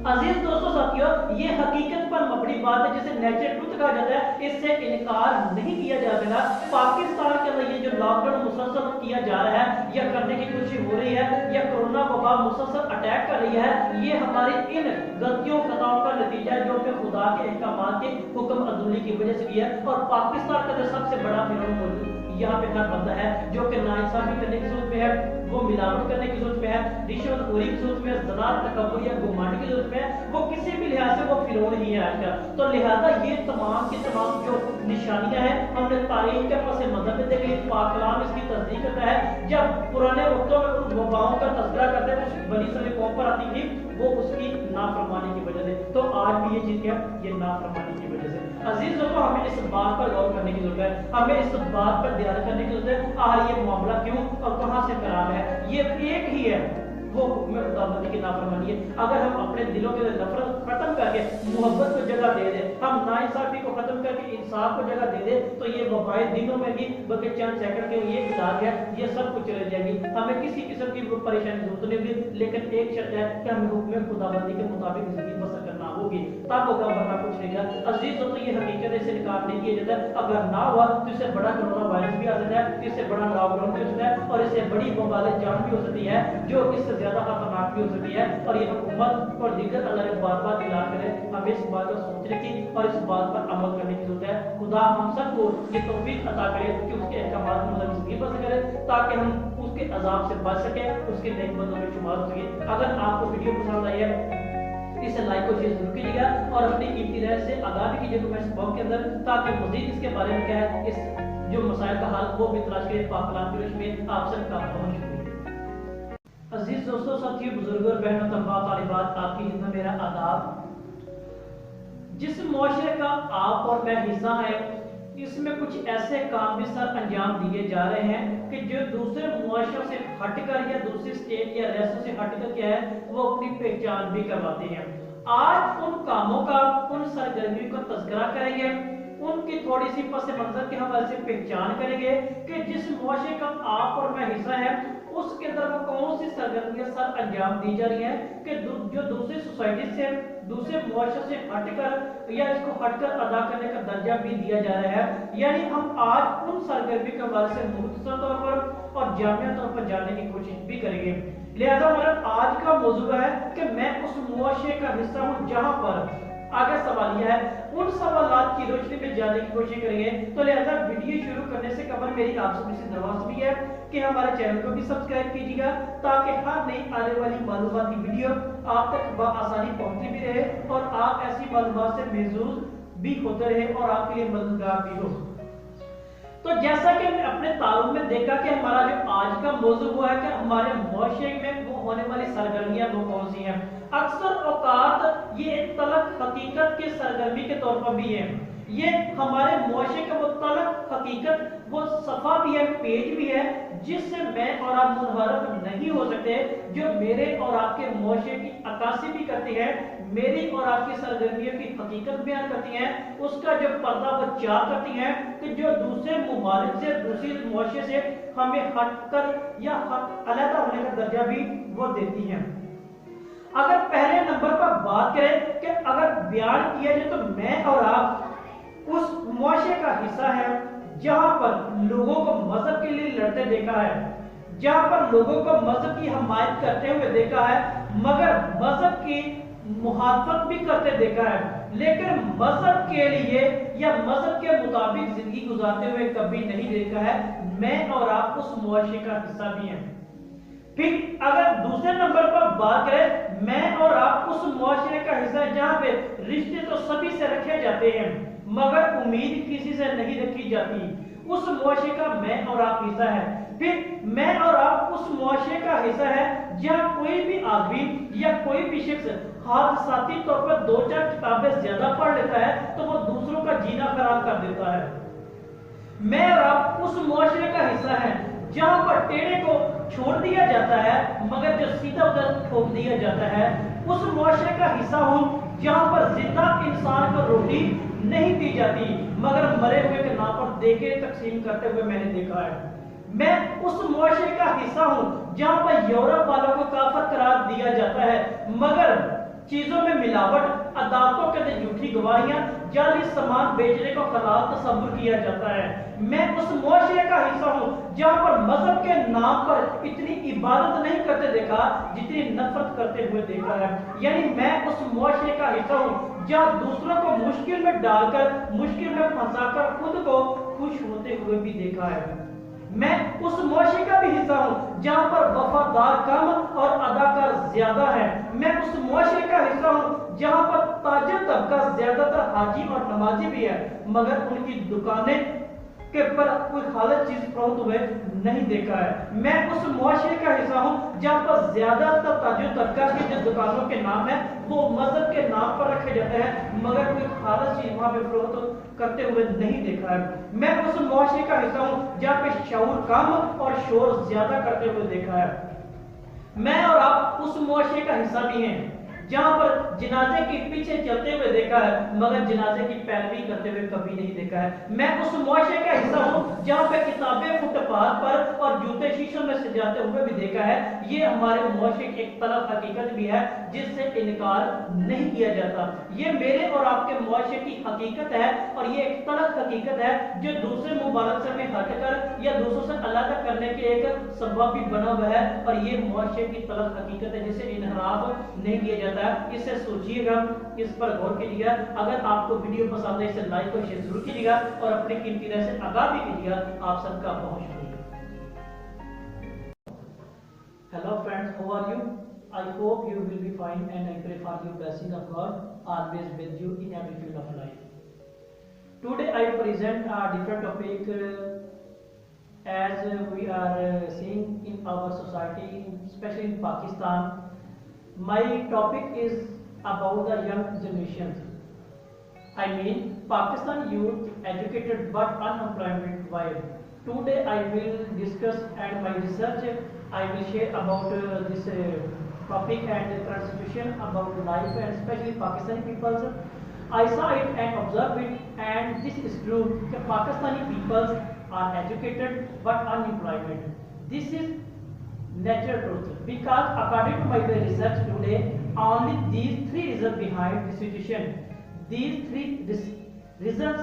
अजीज दोस्तों साथियों, ये हकीकत पर मबनी बात है जिसे नेचर ट्रुथ कहा जाता है, इससे इनकार नहीं किया जा सकता। पाकिस्तान के अंदर ये जो लॉकडाउन मुसलसल किया जा रहा है या करने की कोशिश हो रही है या कोरोना वबा मुसलसल अटैक कर रही है, ये हमारी इन गलतियों खताओं का नतीजा है जो कि खुदा के अहकामात के हुक्म अदूली की वजह से भी है। और पाकिस्तान का जो सबसे बड़ा फिरौन मौजूद यहाँ पे हर बंदा है जो कि नाइंसाफी करने की सूरत में है, वो मिलावट करने की सूरत में है, रिश्वतखोरी की सूरत में है, ज़ना, तकब्बुर या गुमानी की सूरत में है, वो किसी भी लिहाज से वो फिरौन ही है आज का। तो लिहाजा ये तमाम की तमाम जो निशानियां हैं हमने तारीख के पस मंजर में देखी, पाक कलाम इसकी तस्दीक करता है। जब पुराने वक्तों में उन वबाओं का तज़किरा करते हैं तो बनी इसराइल कौम पर आती थी, वो उसकी नाफरमानी की वजह से, तो आज भी ये चीज क्या, ये नाफरमानी की वजह से। अजीज दोस्तों, हमें इस बात पर गौर करने की जरूरत है, हमें इस बात पर ध्यान करने की जरूरत है आखिर ये मामला क्यों और कहां से खराब है। ये एक ही है, वो हुक्म खुदाबंदी की नाफरमानी है। अगर हम अपने दिलों के अंदर नफरत खत्म करके मोहब्बत को जगह दे दे, हम नाइंसाफी को खत्म करके इंसाफ को जगह दे दे, तो ये वबाएं दिनों में भी बल्कि चंद सेकंड के ये इलाज है, ये सब कुछ चले जाएगी। हमें किसी किस्म की परेशानी जरूरत नहीं होगी, लेकिन एक शर्त है कि हमें हुक्म खुदाबंदी के मुताबिक जिंदगी बसर करना होगी, तब होगा, वरना कुछ नहीं होगा। अजीज दोस्तों, ये हकीकत है, इसे इनकार नहीं किया जाता। अगर ना हुआ तो इससे बड़ा कोरोना वायरस भी आ सकता है, इससे बड़ा लॉकडाउन भी हो सकता है, और इससे बड़ी वबाले जान भी हो सकती है, जो इससे ज्यादा खतरनाक भी हो सकती है। और ये हुकूमत और दीगर अल्लाह ने बार बार ऐलान करे, हमें इस बात को सोचने की और इस बात पर अमल करने की जरूरत है। खुदा हम सबको ये तौफीक अता करे कि उसके अहकामात को मतलब जिंदगी बसर करे, ताकि हम उसके अजाब से बच सके, उसके नेक बंदों में शुमार हो सके। अगर आपको वीडियो पसंद आई है, इसे लाइक और शेयर जरूर कीजिएगा और अपनी कीमती राय से आगाह भी कीजिए कमेंट्स बॉक्स के अंदर, ताकि मजीद इसके बारे में क्या है, इस जो मसाइल का हल वो भी तलाश करें। पाक कलाम की रोशनी में आप सबका बहुत शुक्रिया। अजीज दोस्तों, साथियों, बुजुर्गों और बहनों, तलबा, तालिबात, आपकी खिदमत मेरा आदाब। जिस मुआशरे का आप और मैं हिस्सा है, इसमें कुछ ऐसे काम भी सर अंजाम दिए जा रहे हैं कि जो दूसरे मुआशरों से हटकर या दूसरी स्टेट या रियासत से हटकर क्या है, वो अपनी पहचान भी करवाते हैं। आज उन कामों का, उन सरगर्मियों का तज़किरा करेंगे, उनकी थोड़ी सी पस मंजर के हवाले से पहचान करेंगे कि जिस मुआशरे का आप और मैं हिस्सा है, उसके अंदर वो कौन सी सरगर्मियां सर अंजाम दी जा रही हैं कि जो दूसरी सोसाइटी से, दूसरे मुआशरे से हटकर या इसको हटकर अदा करने का दर्जा भी दिया जा रहा है। यानी हम आज उन सरगर्मी के बारे से मुख्तसर तौर पर और जामिया तौर पर जानने की कोशिश भी करेंगे। लिहाजा हमारा आज का मौजूद है कि मैं उस मुआशरे का हिस्सा हूँ जहां पर आगे सवाल यह है, उन सवालात की रोशनी में जानने की कोशिश करेंगे। तो लिहाजा वीडियो शुरू करने से कबल मेरी आप सबसे दरख्वास्त भी है कि हमारे चैनल को भी सब्सक्राइब कीजिएगा, ताकि हर नई आने वाली मालूमाती वीडियो आप तक बआसानी पहुंचती भी रहे और आप ऐसी मालूमात से महसूस भी होते रहे और आपके लिए मददगार भी हो। तो जैसा कि हमने अपने तारुफ में देखा कि हमारा जो आज का मौजू हुआ है कि हमारे मुआशरे में वो होने वाली सरगर्मियां वो कौन सी हैं। अक्सर औकात ये एक तलख हकीकत के सरगर्मी के तौर पर भी है, ये हमारे मुआशरे का वो तलख हकीकत, वो सफा भी है, पेज भी है, जिससे मैं और आप मुनहरफ नहीं हो सकते, जो मेरे और आपके मुआशरे की अक्कासी भी करती है, मेरी और आपकी सरगर्मियों की हकीकत बयान करती हैं, उसका जो पर्दा वो चार करती हैं कि जो दूसरे मुमालिक से, दूसरे मुआशरे से हमें हटकर या अलहदा होने का दर्जा भी वो देती हैं। अगर पहले नंबर पर बात करें कि अगर बयान किया जाए तो मैं और आप उस मुआशरे का हिस्सा है जहां पर लोगों को मजहब के लिए लड़ते देखा है, जहां पर लोगों को मजहब की हमायत करते हुए देखा है, मगर मजहब की मुखालफत भी करते देखा है, लेकिन मजहब के लिए या मजहब के मुताबिक जिंदगी गुजारते हुए कभी नहीं देखा है। मैं और आप उस मुआशरे का हिस्सा भी हैं। फिर अगर दूसरे नंबर पर बात करें, मैं और आप उस मुआशरे का हिस्सा है जहां पे रिश्ते तो सभी से रखे जाते हैं, मगर उम्मीद किसी से नहीं रखी जाती, उस मुआशरे का मैं और आप हिस्सा है। फिर मैं और आप उस मुआशरे का हिस्सा है जहां कोई भी आदमी या कोई भी शख्स हादसाती तौर पर 2-4 किताबें ज्यादा पढ़ लेता है तो वो दूसरों का जीना खराब कर देता है। मैं और आप उस मुआशरे का हिस्सा है जहां पर टेढ़े को छोड़ दिया जाता है, मगर जो सीधा उधर ठोक दिया जाता है। उस मुआशरे का हिस्सा हूं जहां पर जिंदा इंसान को रोटी नहीं दी जाती, मगर मरे हुए के नाम पर देके तकसीम करते हुए मैंने देखा है। मैं उस मुआशरे का हिस्सा हूं जहां पर यूरोप वालों को काफर करार दिया जाता है, मगर चीजों में मिलावट, अदालतों के अंदर झूठी गवाहियां, जाली सामान बेचने को हलाल तस्वुर किया जाता है। मैं उस मुआशरे का हिस्सा हूं जहां पर मजहब के नाम पर इतनी इबादत नहीं करते देखा जितनी नफरत करते हुए देखा है। यानी मैं उस मुआशरे का हिस्सा हूं जहां दूसरों को मुश्किल में डालकर, मुश्किल में फंसाकर खुद को खुश होते हुए भी देखा है। میں اس معاشرے کا بھی حصہ ہوں جہاں پر وفادار کم اور اداکار زیادہ ہیں. میں اس معاشرے کا حصہ ہوں جہاں پر تاجر طبقہ زیادہ تر حاجی اور نمازی بھی ہے مگر ان کی دکانیں کے پر کوئی خالص چیز فروخت ہوئے نہیں دیکھا ہے. میں اس معاشرے کا حصہ ہوں جہاں پر زیادہ تر تاجر طبقہ کی جو دکانوں کے نام ہیں وہ مذہب کے نام پر رکھے جاتے ہیں مگر کوئی خالص چیز وہاں پہ فروخت کرتے ہوئے نہیں دیکھا ہے. میں اس معاشرے کا حصہ ہوں جہاں پہ شعور کم اور شور زیادہ کرتے ہوئے دیکھا ہے. میں اور آپ اس معاشرے کا حصہ بھی ہیں جہاں پر جنازے کے پیچھے چلتے ہوئے دیکھا ہے مگر جنازے کی پیروی کرتے ہوئے کبھی نہیں دیکھا ہے. میں اس معاشرے کا حصہ ہوں جہاں پہ کتابیں فٹ پاتھ پر اور جوتے شیشوں میں سجاتے ہوئے بھی دیکھا ہے. یہ ہمارے معاشرے کی ایک طلب حقیقت بھی ہے جس سے انکار نہیں کیا جاتا. یہ میرے اور آپ کے معاشرے کی حقیقت ہے اور یہ ایک طلب حقیقت ہے جو دوسرے مبالغ سے میں ہٹ کر یا دوسروں سے علیحدہ کرنے کے ایک سبب بھی بنا ہوا ہے اور یہ معاشرے کی طلب حقیقت ہے جسے انحراف نہیں کیا جاتا. اس سے سوچئے گا, اس پر غور کیجیے گا. اگر آپ کو ویڈیو پسند ہے اسے لائک اور شیئر ضرور کیجیے گا اور اپنی قیمتی رائے سے آگاہ بھی کیجیے گا. آپ سب کا بہت شکریہ. Hello friends, how are you? I hope you will be fine and I pray for you blessing of God always with you in every field of life. Today I present a different topic as we are seeing in our society, especially in Pakistan. My topic is about the young generations. I mean Pakistan youth educated but unemployment wide. Today I will discuss and my research I will share about this topic and the current situation about life and especially Pakistani peoples. I saw it and observed it and this is true that Pakistani peoples are educated but unemployment. This is natural truth because according to my research today only these three reasons behind the situation. These three reasons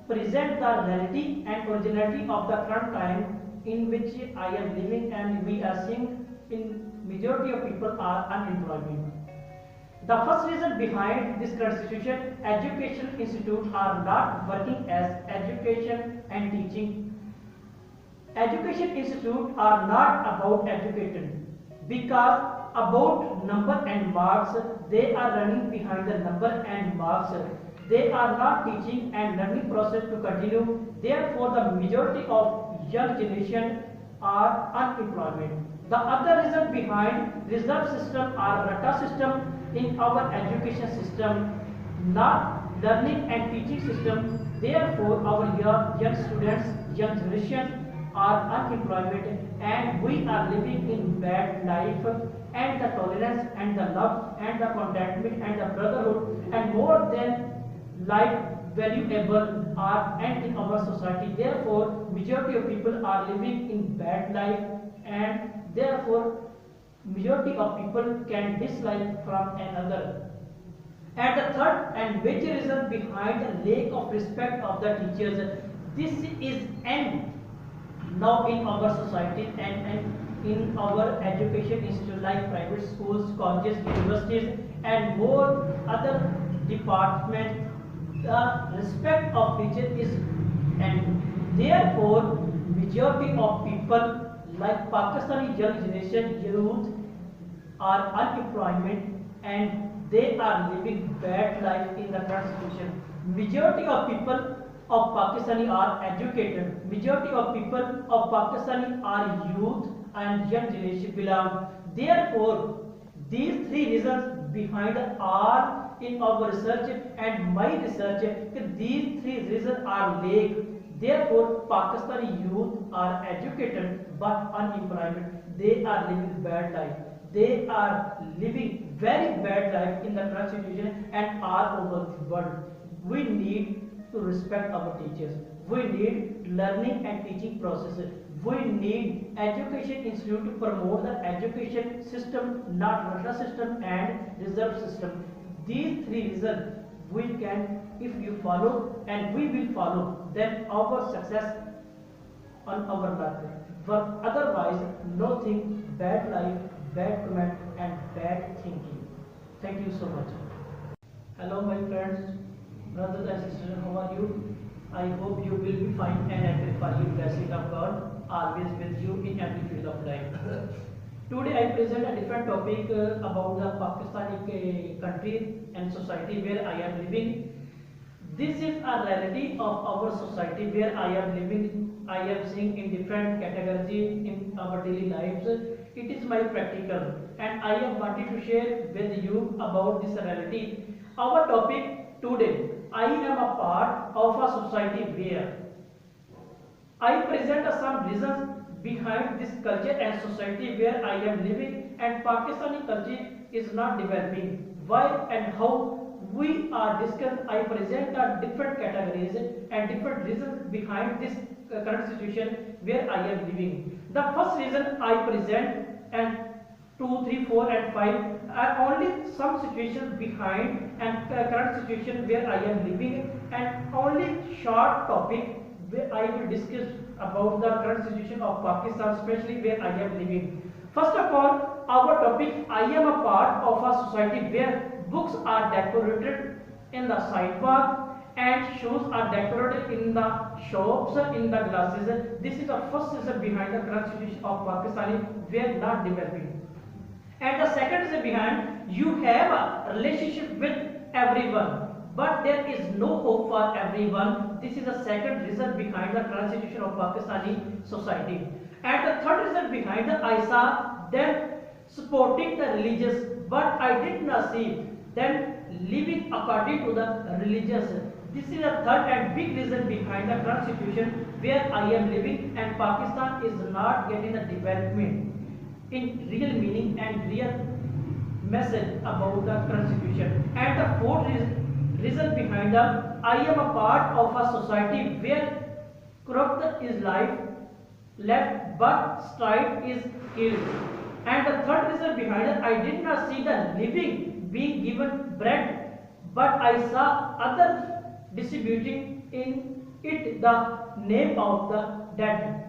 present the reality and originality of the current time in which I am living and we are seeing in majority of people are unemployment. The first reason behind this current situation, education institutes are not working as education and teaching. Education institutes are not about educating because about number and marks. They are running behind the number and marks. They are not teaching and learning process to continue. Therefore, the majority of young generation are unemployment. The other reason behind reserve system or rata system in our education system, not learning and teaching system. Therefore, our young students, young generation are unemployment and we are living in bad life and the tolerance and the love and the contentment and the brotherhood and more than life valuable are and in our society. Therefore, majority of people are living in bad life and therefore majority of people can dislike from another. And the third and major reason behind the lack of respect of the teachers. This is end now in our society and in our education institute like private schools, colleges, universities and more other departments. The respect of teacher is and therefore majority of people like Pakistani young generation youth are unemployment and they are living bad life in the current situation. Majority of people of Pakistani are educated. Majority of people of Pakistani are youth and young generation belong. Therefore, these three reasons behind are in our research and my research. These three reasons are lack. Therefore, Pakistani youth are educated but unemployment. They are living bad life. They are living very bad life in the current situation and all over the world. We need to respect our teachers. We need learning and teaching processes. We need education institute to promote the education system, not rata system and reserve system. These three reasons we can, if you follow and we will follow, then our success on our life. But otherwise, nothing, bad life, bad comment and bad thinking. Thank you so much. Hello my friends, brothers and sisters, how are you? I hope you will be fine and I pray for you blessing of God. always with you in every field of life. Today I present a different topic about the Pakistani country and society where I am living. This is a reality of our society where I am living. I am seeing in different categories in our daily lives. It is my practical and I am wanting to share with you about this reality. Our topic today, I am a part of a society where I present some reasons behind this culture and society where I am living, and Pakistani culture is not developing. Why and how we are discussed. I present different categories and different reasons behind this current situation where I am living. The first reason I present, and 2, 3, 4 and 5 are only some situations behind and current situation where I am living, and only short topic where I will discuss about the current situation of Pakistan, especially where I am living. First of all, our topic, I am a part of a society where books are decorated in the sidewalk and shoes are decorated in the shops, in the glasses. This is the first reason behind the current situation of Pakistani where not developing. And the second reason behind, you have a relationship with everyone, but there is no hope for everyone. This is the second reason behind the current situation of Pakistani society. And the third reason behind, I saw them supporting the religious, but I did not see them living according to the religious. This is the third and big reason behind the current situation where I am living, and Pakistan is not getting the development in real meaning and real message about the current situation. And the fourth reason behind the, I am a part of a society where corrupt is life left but strife is killed. And the third reason behind it, I did not see the living being given bread, but I saw others distributing in it the name of the dead.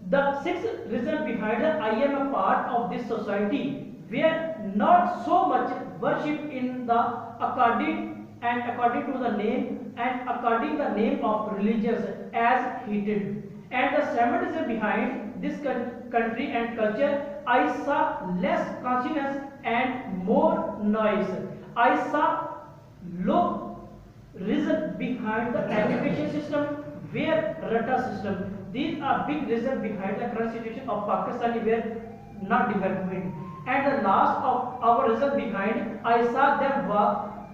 The sixth reason behind it, I am a part of this society where not so much worship in the according to the name and according the name of religious as heated. And the seventh reason behind this country and culture, I saw less consciousness and more noise. I saw low reason behind the education system where rata system. These are big reasons behind the current situation of Pakistan where not development. And the last of our reason behind, I saw them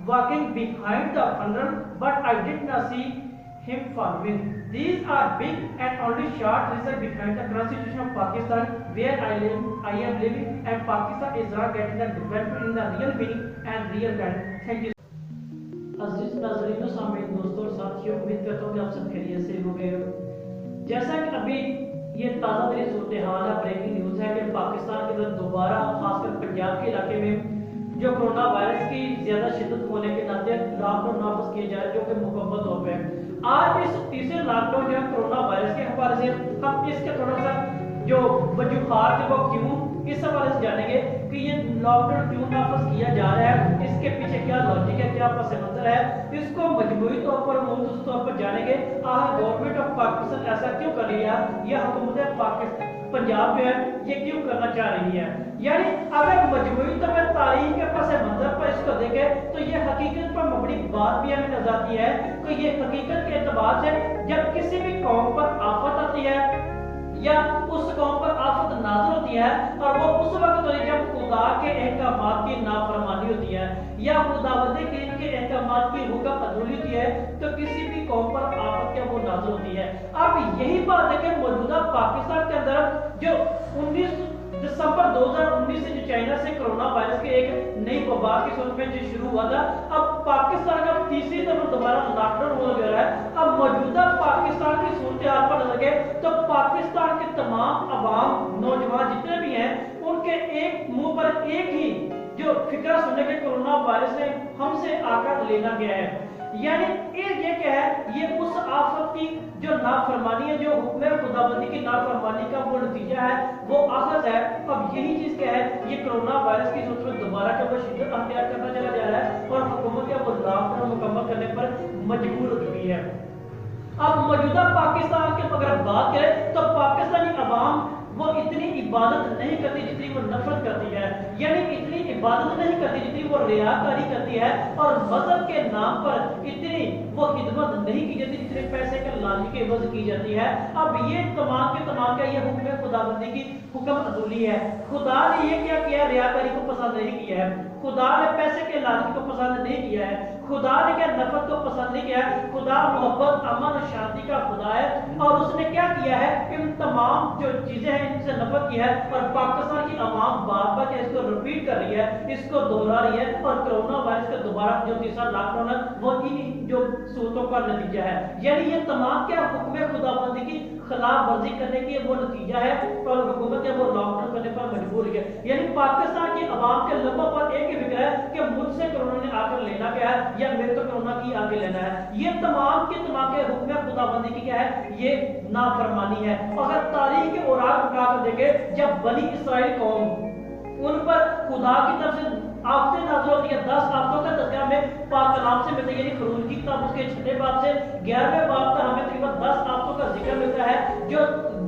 walking behind the funeral, but I did not see him following. These are big and only short reasons behind the current situation of Pakistan where I am living, and Pakistan is not getting the development in the real meaning and real value. Thank you. अज़ीज़ नाज़रीन, सामीन, दोस्तों और साथियों, उम्मीद करता हूँ कि आप सब खैरियत से होंगे। जैसा कि अभी ये ताज़ा तरीन सूरत हाल है, ब्रेकिंग न्यूज़ है कि पाकिस्तान के अंदर दोबारा खासकर पंजाब के इलाके में जो कोरोना वायरस की ज़्यादा शिद्दत होने के नाते लॉकडाउन नाफिज किए जा रहे हैं, जो कि मुकम्मल तौर पर आज इस तीसरे लॉकडाउन जो है कोरोना वायरस के हवाले से हम इसके थोड़ा सा जो वजूहात है वो क्यों, इस हवाले से जानेंगे कि ये लॉकडाउन क्यों नाफिज किया जा रहा है, इसके पीछे क्या लॉजिक है, क्या पस मंजर है, इसको मजबूरी तौर पर मुख्तसर तौर पर जानेंगे। गवर्नमेंट ऑफ पाकिस्तान ऐसा क्यों कर रही है, यह हुकूमत पाकिस्तान पंजाब जो है ये क्यों करना चाह रही है। यानी अगर मजबूरी तौर पर तारीख के पस मंजर पर इसको देखें तो ये हकीकत पर मबनी बात भी हमें नजर आती है कि ये हकीकत के एतबार से जब किसी भी कौम पर आफत आती है या उस कौम पर आफत नाज़िल होती है और वो उस वक्त होती है जब खुदा के अहकामात की नाफरमानी होती है या खुदावंद करीम के अहकामात की हुक्म अदूली होती है, तो किसी भी कौम पर आफत क्या वो नाज़िल होती है। अब यही बात है कि मौजूदा पाकिस्तान के अंदर जो 19 दिसंबर 2019 से जो चाइना से कोरोना वायरस के एक नई वबा की सूरत में जो शुरू हुआ था, अब पाकिस्तान का तीसरी दफा दोबारा लॉकडाउन हो गया है। अब मौजूदा पाकिस्तान की सूरत हाल पर नजर रखें तो पाकिस्तान के तमाम अवाम नौजवान जितने भी हैं उनके एक मुंह पर एक ही जो फिक्र सुनने के कोरोना वायरस ने हमसे आकर लेना गया है। यानी ये क्या है, ये उस आफत की जो नाफरमानी है, जो हुक्म खुदाबंदी की नाफरमानी का वो नतीजा है, वो आखिरत है। अब यही चीज क्या है, ये कोरोना वायरस की सूरत में दोबारा क्या वो शिद्दत अख्तियार करना चला जा रहा है और हुकूमत क्या वो लॉकडाउन मुकम्मल करने पर मजबूर हो चुकी है। अब मौजूदा पाकिस्तान की अगर बात करें तो पाकिस्तानी عوام وہ اتنی عبادت نہیں کرتی جتنی وہ نفرت کرتی ہے، یعنی اتنی عبادت نہیں کرتی جتنی وہ ریاکاری کرتی ہے، اور مذہب کے نام پر اتنی وہ خدمت نہیں کی جاتی جتنے پیسے کے لالچ کے عوض کی جاتی ہے۔ اب یہ تمام کے تمام کا یہ حکم خداوندی کی حکم عدولی ہے۔ خدا نے یہ کیا ہے؟ ریاکاری کو پسند نہیں کیا ہے، خدا نے پیسے کے لالچ کو پسند نہیں کیا ہے، خدا نے کیا نفرت کو پسند نہیں کیا ہے۔ خدا محبت، امن، شانتی کا خدا ہے، اور اس نے کیا کیا ہے؟ ان تمام جو چیزیں ہیں ان سے نفرت کی ہے، اور پاکستان کی عوام بار بار اس کو ریپیٹ کر رہی ہے، اس کو دوہرا رہی ہے، اور کرونا وائرس کا دوبارہ جو تیسرا لاک ڈاؤن ہے وہ ان جو صورتوں کا نتیجہ ہے۔ یعنی یہ تمام کیا حکم خداوندی کی خلاف ورزی کرنے کی وہ نتیجہ ہے، اور حکومت ہے وہ لاک ڈاؤن کرنے پر مجبور ہے۔ یعنی پاکستان کی عوام کے لبوں پر ایک ہی فکر ہے کہ مجھ سے کرونا نے آ کر لینا کیا ہے، یا میرے تو کرونا کی آگے لینا ہے۔ یہ تمام کے تمام کے حکم خداوندی کی کیا ہے؟ یہ نافرمانی ہے۔ اگر تاریخ کے اوراق اٹھا کر دیکھیں، جب بنی اسرائیل قوم ان پر خدا کی طرف سے آفتیں نازل ہوتی ہے، 10 آفتوں کا تذکرہ ہمیں پاک کلام سے ملتا ہے، یعنی خروج کی کتاب اس کے 6 باب سے 11ویں باب تک ہمیں تقریباً 10 آفتوں کا ذکر ملتا ہے، جو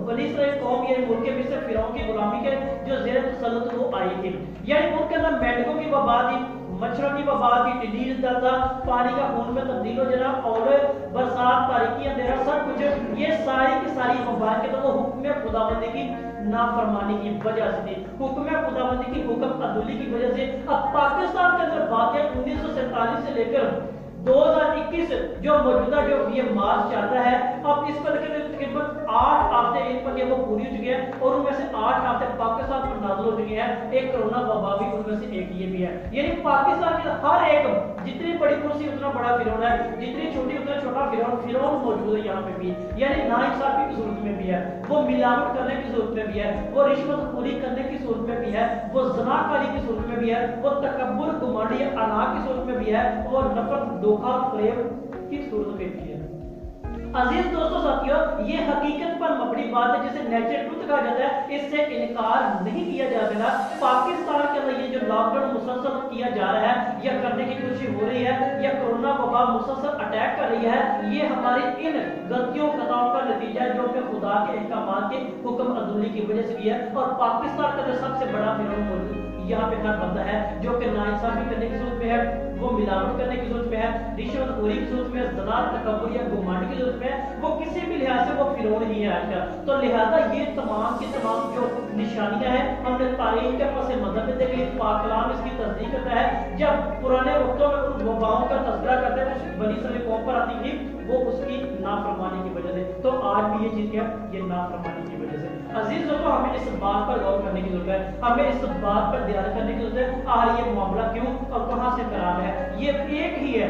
بنی اسرائیل قوم یعنی ملک مصر فرعون کی غلامی کے جو زیر تسلط وہ آئی تھی، یعنی ان کے اندر مینڈکوں کی وبا تھی، مچھروں کی وبا تھی، ٹڈی دل تھا، پانی کا خون میں تبدیل ہو جانا، اور برسات، تاریکی، اندھیرا، سب کچھ یہ ساری کی ساری وبا کے تو وہ حکم خداوندی کی نافرمانی کی وجہ سے تھی، حکم خداوندی کی حکم عدولی کی وجہ سے۔ اب پاکستان کے اندر واقعہ 1947 سے لے کر 2021 جو موجودہ جو یہ مارچ چلتا ہے، اب اس پر تقریباً 8 ہفتے ان پر وہ پوری ہو چکی ہے، اور ان میں سے 8 ہفتے پاکستان پر نازل ہو چکی ہے، ایک کرونا وبا بھی ان میں سے ایک یہ بھی ہے۔ یعنی پاکستان کے ہر ایک جتنی بڑی کرسی اتنا بڑا فرعون ہے، جتنی چھوٹی اتنا چھوٹا فرعون موجود ہے یہاں پہ بھی، یعنی ناانصافی کی صورت میں بھی ہے، وہ ملاوٹ کرنے کی صورت میں بھی ہے، وہ رشوت خوری کرنے کی صورت میں بھی ہے، وہ زناکاری کی صورت میں بھی ہے، وہ تکبر، گمانڈی، انا کی صورت میں بھی ہے، وہ نفرت، دھوکہ، فریب کی صورت میں بھی ہے۔ عزیز دوستو ساتھیو، یہ حقیقت پر مبنی بات ہے جسے نیچر ٹروتھ کہا جاتا ہے، اس سے انکار نہیں کیا جا سکتا۔ پاکستان کے اندر یہ جو لاک ڈاؤن مسلسل کیا جا رہا ہے یا کرنے کی کوشش ہو رہی ہے، یا کورونا وبا مسلسل اٹیک کر رہی ہے، یہ ہماری ان غلطیوں خطاؤں کا نتیجہ ہے جو کہ خدا کے احکامات کے حکم عدولی کی وجہ سے بھی ہے۔ اور پاکستان کا جو سب سے بڑا فرعون موجود یہاں پہ ہر بندہ ہے جو کہ ناانصافی کرنے کی صورت میں ہے، وہ ملاوٹ کرنے کی صورت میں ہے، رشوت خوری کی صورت میں ہے، زنا، تکبر یا گھمنڈ کی صورت میں ہے، وہ کسی بھی لحاظ سے وہ فرعون ہی ہے آج کل۔ تو لہذا یہ تمام کی تمام جو نشانیاں ہیں ہم نے تاریخ کے پس منظر میں دیکھ لی، پاک کلام اس کی تصدیق کرتا ہے۔ جب پرانے وقتوں میں ان وباؤں کا تذکرہ کرتے ہیں تو بنی اسرائیل قوم پر آتی تھی، وہ اس کی نافرمانی کی وجہ سے، تو آج بھی یہ چیز کیا یہ نافرمانی کی وجہ سے۔ عزیز دوستو، ہمیں اس بات پر غور کرنے کی ضرورت ہے، ہمیں اس بات پر دھیان کرنے کی ضرورت ہے آخر یہ معاملہ کیوں اور کہاں سے خراب ہے۔ یہ ایک ہی ہے،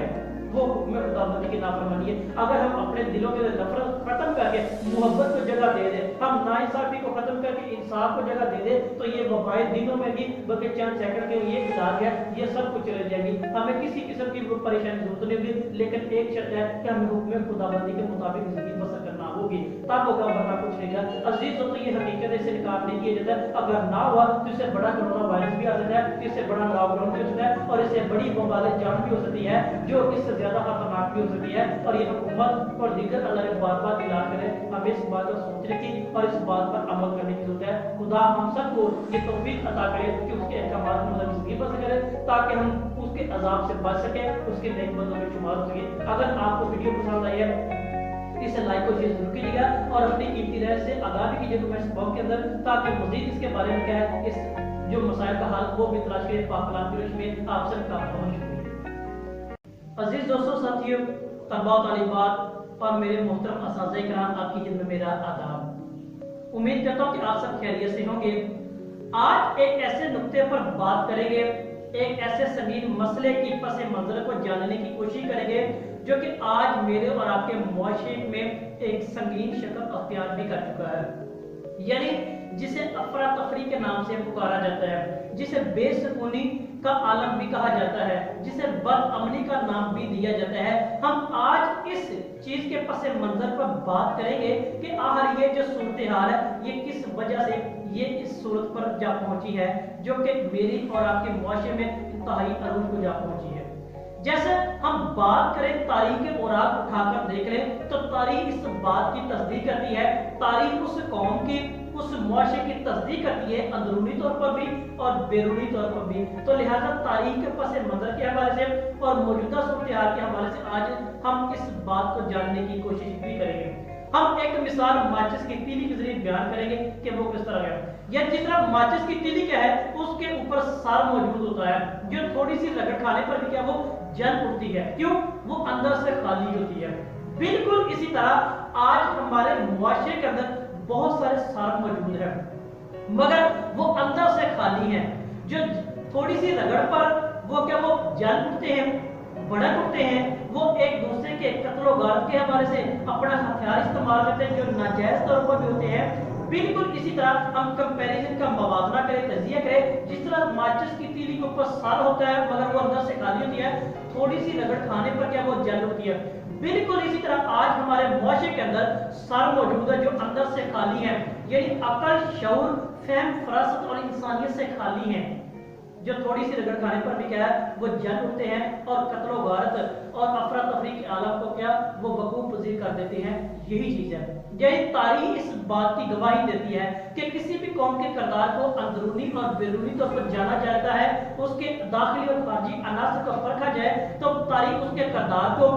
وہ حکم خداوندی کی نافرمانی ہے۔ اگر ہم اپنے دلوں کے اندر نفرت ختم کر کے محبت کو جگہ دے دیں، ہم ناانصافی کو ختم کر کے انصاف کو جگہ دے دیں، تو یہ وبائیں دنوں میں بھی بلکہ چند سیکنڈ کے یہ علاج ہے، یہ سب کچھ چلے جائے گی، ہمیں کسی قسم کی پریشانی ضرورت نہیں ہوگی۔ لیکن ایک شرط ہے کہ ہمیں حکم خداوندی کے مطابق زندگی بسر کرنا ہوگی، تب ہوگا، ورنہ کچھ نہیں گا۔ عزیز دوستو، یہ حقیقت ہے، اس سے انکار نہیں کیا جاتا ہے۔ اگر نہ ہوا تو اس سے بڑا کرونا وائرس بھی آ سکتا ہے، اس سے بڑا لاک ڈاؤن بھی ہو سکتا ہے، اور اس سے بڑی وبال جان بھی ہو سکتی ہے جو اس سے زیادہ خطرناک بھی ہو سکتی ہے۔ اور یہ حکومت اور دیگر اللہ نے بار بار اعلان کرے، ہمیں اس بات کو سوچنے کی اور اس بات پر عمل کرنے کی ضرورت ہے۔ خدا ہم سب کو یہ توفیق عطا کرے کہ اس کے احکامات کو زندگی بسر کرے، تاکہ ہم اس کے عذاب سے بچ سکیں، اس کے نیک بندوں میں شمار ہو سکیں۔ اگر آپ کو ویڈیو پسند آئی ہے، اسے لائک اور شیئر ضرور کیجیے گا، اور اپنی قیمتی رائے سے آگاہ بھی کیجیے کمنٹس باکس کے اندر، تاکہ مزید اس کے بارے میں کیا ہے، اس جو مسائل کا حل وہ بھی تلاش کریں۔ پاک کلام کی روشنی میں آپ سب کا بہت شکریہ۔ عزیز دوستو ساتھیو، طلباء و طالبات اور میرے محترم اساتذہ کرام، آپ کی خدمت میں میرا آداب۔ امید کرتا ہوں کہ آپ سب خیریت سے ہوں گے۔ آج ایک ایسے نقطے پر بات کریں گے، ایک ایسے سنگین مسئلے کی پس منظر کو جاننے کی کوشش کریں گے جو کہ آج میرے اور آپ کے معاشرے میں ایک سنگین شکل اختیار بھی کر چکا ہے، یعنی جسے افراتفری کے نام سے پکارا جاتا ہے، جسے بے سکونی کا عالم بھی کہا جاتا ہے، جسے بد امنی کا نام بھی دیا جاتا ہے۔ ہم آج اس چیز کے پس منظر پر بات کریں گے کہ آخر یہ جو صورتحال ہے یہ کس وجہ سے یہ اس صورت پر جا پہنچی ہے جو کہ میری اور آپ کے معاشرے میں انتہائی عروج کو جا پہنچی ہے۔ جیسے ہم بات کریں تاریخ کے اوراق اٹھا کر دیکھ لیں تو تاریخ اس بات کی تصدیق کرتی ہے، تاریخ اس قوم کی، उस मुआशरे की तस्दीक करती है, अंदरूनी तौर पर भी और बैरूनी तौर पर भी। तो लिहाजा तारीख के पस मंजर के हवाले से और मौजूदा सूरत हाल के हवाले से आज हम इस बात को जानने की कोशिश भी करेंगे। हम एक मिसाल माचिस की तीली के जरिए बयान करेंगे कि वो किस तरह है। या जिस तरह माचिस की तीली क्या है, उसके ऊपर सार मौजूद होता है, जो थोड़ी सी रगड़ खाने पर भी क्या वो जल उठती है। क्यों? वो अंदर से खाली होती है। बिल्कुल इसी तरह आज हमारे मुआशरे के अंदर बहुत सारे सार मौजूद है, मगर वो अंदर से खाली हैं। जो थोड़ी सी रगड़ पर वो क्या वो जल उठते हैं, भड़क उठते हैं, वो एक दूसरे के कत्ल गारत के हवाले से अपना हथियार इस्तेमाल करते हैं, जो नाजायज तौर पर भी होते हैं। बिल्कुल इसी तरह हम कंपैरिजन का मवाजना करें, तजिया करें। जिस तरह माचिस की तीली के ऊपर सार होता है मगर वो अंदर से खाली होती है, थोड़ी सी रगड़ खाने पर क्या वो जल होती है। बिल्कुल इसी तरह आज हमारे मुआशरे के अंदर सार मौजूद है जो अंदर से खाली है, यानी अकल, शऊर, फहम, फरासत और इंसानियत से खाली है। जो थोड़ी सी रगड़ खाने पर भी क्या है वो जल उठते हैं और कत्लो गारत और अफरा तफरी के आलम को क्या वो वकूफ पजीर कर देते हैं। यही चीज है। यही तारीख इस बात की गवाही देती है कि किसी भी कौम के किरदार को अंदरूनी और बैरूनी तौर पर जाना जाता है, उसके दाखिली और खारजी अनासर को परखा जाए तो तारीख उसके किरदार को,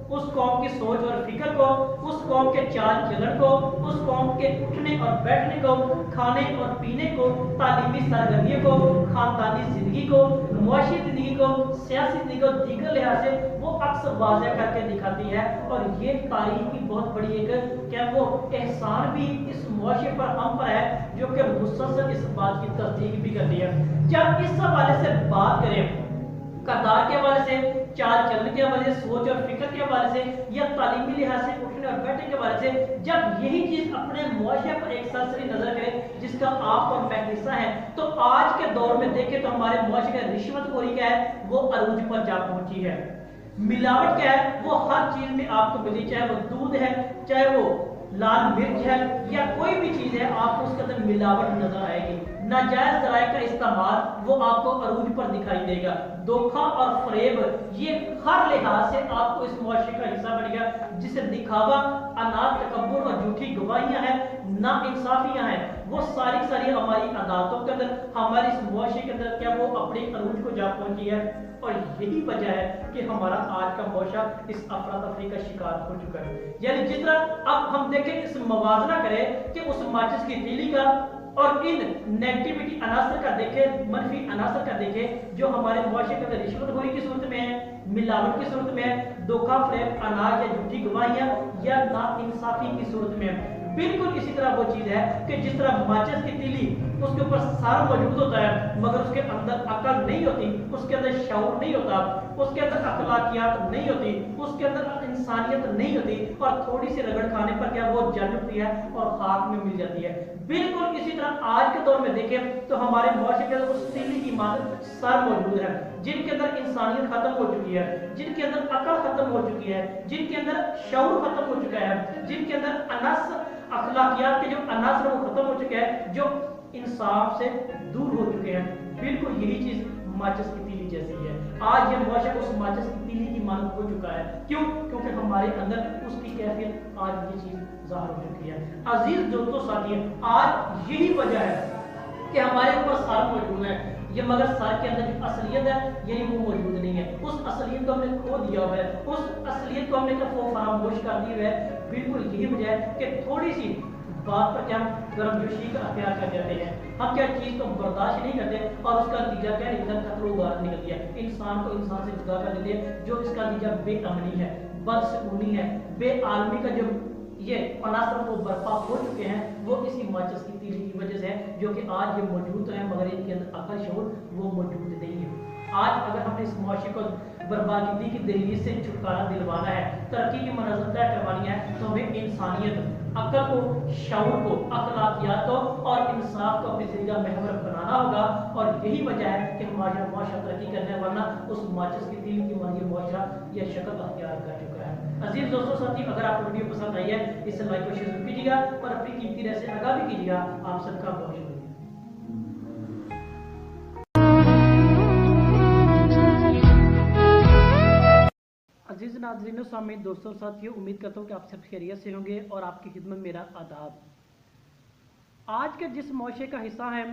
उस कौम की सोच और फिक्र को, उस कौम के चाल चलन को, उस कौम के उठने और बैठने को, खाने और पीने को, तालीमी सरगर्मियों को, खानदानी जिंदगी को, मुआशी जिंदगी को, सियासी जिंदगी को दीगर लिहाज से वो अक्सर वाज़ेह करके दिखाती है। और ये तारीख की बहुत बड़ी एक क्या वो एहसान भी इस मुआशरे पर हम पर है, जो कि मुसलसल इस बात की तस्दीक भी करती है। जब इस हवाले से बात करें किरदार के हवाले से, चाल चलन के हवाले से, सोच और फिक्र के हवाले से, या तालीमी लिहाज से, उठने और बैठने के हवाले से, जब यही चीज अपने मुआशरे पर एक सरसरी नजर करें जिसका आप और मैं हिस्सा है, तो आज के दौर में देखें तो हमारे मुआशरे का रिश्वतखोरी क्या है वो अरूज पर जा पहुंची है। मिलावट क्या है वो हर चीज में आपको मिली, चाहे वो दूध है, चाहे वो लाल मिर्च है, या कोई भी चीज है, आपको उसके अंदर मिलावट नजर आएगी। नाजायज जराए का इस्तेमाल वो आपको अरूज पर दिखाई देगा। धोखा और फरेब ये हर लिहाज से आपको इस मुआशरे का हिस्सा बनेगा, जिसे दिखावा, अनाद, तकब्बुर और झूठी गवाहियां हैं, ना इंसाफियां हैं, वो सारी सारी हमारी अदालतों के अंदर, हमारे इस मुआशरे के अंदर क्या वो अपने अरूज को जा पहुंची है। और यही वजह है कि हमारा आज का मुआशरा इस अफरा तफरी का शिकार हो चुका है। यानी जिस तरह अब हम देखें, इस मवाजना करें कि उस माचिस की तीली का और इन नेगेटिविटी अनासर का देखें, मनफी अनासर का देखें, जो हमारे मुआशरे के अंदर रिश्वतखोरी की सूरत में है, मिलावट की सूरत में है, धोखा, फरेब, अनाज या झूठी गवाहियां या नाइंसाफी की सूरत में है। बिल्कुल इसी तरह वो चीज है कि जिस तरह माचिस की तीली उसके ऊपर सार मौजूद होता है मगर उसके अंदर अकल नहीं होती, उसके अंदर शऊर नहीं होता, उसके अंदर अखलाकियात नहीं होती, उसके अंदर इंसानियत नहीं होती, और थोड़ी सी रगड़ खाने पर क्या वो जल उठती है और खाक में मिल जाती है। बिल्कुल इसी तरह आज के दौर में देखें तो हमारे मुआशरे के अंदर उस तीली की मात्र सर मौजूद है, जिनके अंदर इंसानियत खत्म हो चुकी है, जिनके अंदर अकल खत्म हो चुकी है, जिनके अंदर शऊर खत्म हो चुका है, जिनके अंदर अनास अखलाकियात के जो अनासर वो खत्म हो चुके हैं, जो इंसाफ से दूर हो चुके हैं। बिल्कुल यही चीज माचिस की तीली जैसी है। आज ये मुआशरा उस माचिस की तीली की मानक हो चुका है। क्यों? क्योंकि हमारे अंदर उसकी कैफियत आज ये चीज ज़ाहिर हो चुकी है। अजीज दोस्तों, साथियों, आज यही वजह है कि हमारे ऊपर सार मौजूद है, ये मगर सार के अंदर जो असलियत है यानी वो मौजूद नहीं है। उस असलियत को हमने खो दिया हुआ है, उस असलियत को हमने फरामोश कर दी हुआ है। बिल्कुल यही वजह है कि थोड़ी सी बात पर क्या हम गर्मजोशी का अख्तियार कर जाते हैं, हम क्या चीज को बर्दाश्त नहीं करते और उसका नतीजा क्या निकलता है, कत्ल गारत निकलती है, इंसान को इंसान से जुदा कर देती है, जो इसका नतीजा बेअमनी है, बदसकूनी है, बेआलमी का जो ये अनासर को बर्पा हो चुके हैं वो इसी माचिस की तीली की वजह से है, जो कि आज ये मौजूद है मगर इनके अंदर अकल शऊर वो मौजूद नहीं है। आज अगर हमने इस मुआशरे को बर्बादी की दहलीज से छुटकारा दिलवाना है, तरक्की की मंजिल तय करवानी है, तो हमें इंसानियत, अकल को, शऊर को, अखलाकियात को और इंसाफ को अपनी जिंदगी का महवर बनाना होगा। और यही वजह है कि हमारा मुआशरा तरक्की करने वाला उस माचिस की तीली की मानी मुआशरा यह शक्ल अख्तियार कर चुका है। अजीज दोस्तों, साथियों, अगर आपको वीडियो पसंद आई है इसे लाइक और शेयर कीजिएगा और अपनी कीमती राय से आगाह भी कीजिएगा। आप सबका बहुत शुक्रिया। अजीज नाज़रीन, सामीन, दोस्तों, साथियों, उम्मीद करता हूँ कि आप सब खैरियत से होंगे और आपकी खिदमत मेरा आदाब। आज के जिस मुआशरे का हिस्सा है,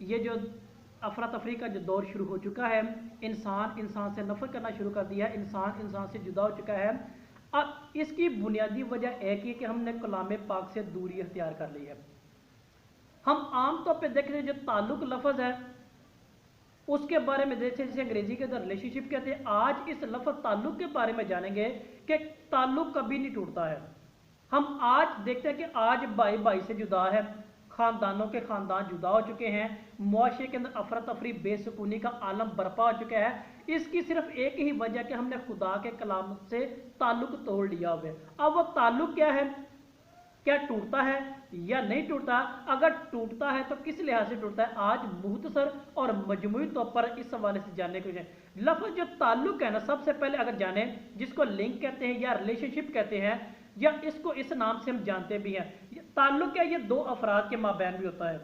ये जो अफरा तफरी का जो दौर शुरू हो चुका है, इंसान इंसान से नफरत करना शुरू कर दिया, इंसान इंसान से जुदा हो चुका है। अब इसकी बुनियादी वजह एक ही कि हमने कलाम पाक से दूरी अख्तियार कर ली है। हम आम तौर पे देख रहे हैं जो ताल्लुक लफ्ज़ है उसके बारे में देखते जैसे अंग्रेजी के अंदर रिलेशनशिप कहते हैं। आज इस लफ्ज़ ताल्लुक के बारे में जानेंगे कि ताल्लुक कभी नहीं टूटता है। हम आज देखते हैं कि आज भाई भाई से जुदा है, खानदानों के खानदान जुदा हो चुके हैं, मुआशरे के अंदर अफरा तफरी बेसुकूनी का आलम बर्पा हो चुका है। इसकी सिर्फ एक ही वजह कि हमने खुदा के कलाम से ताल्लुक तोड़ लिया हुआ है। अब वो ताल्लुक क्या है, क्या टूटता है या नहीं टूटता, अगर टूटता है तो किस लिहाज से टूटता है, आज मुख्तसर और मजमूई तौर पर इस हवाले से जानने को लफ्ज़ जो ताल्लुक है ना, सबसे पहले अगर जाने जिसको लिंक कहते हैं या रिलेशनशिप कहते हैं या इसको इस नाम से हम जानते भी हैं। ताल्लुक क्या है, ये दो अफराद के माबैन भी होता है।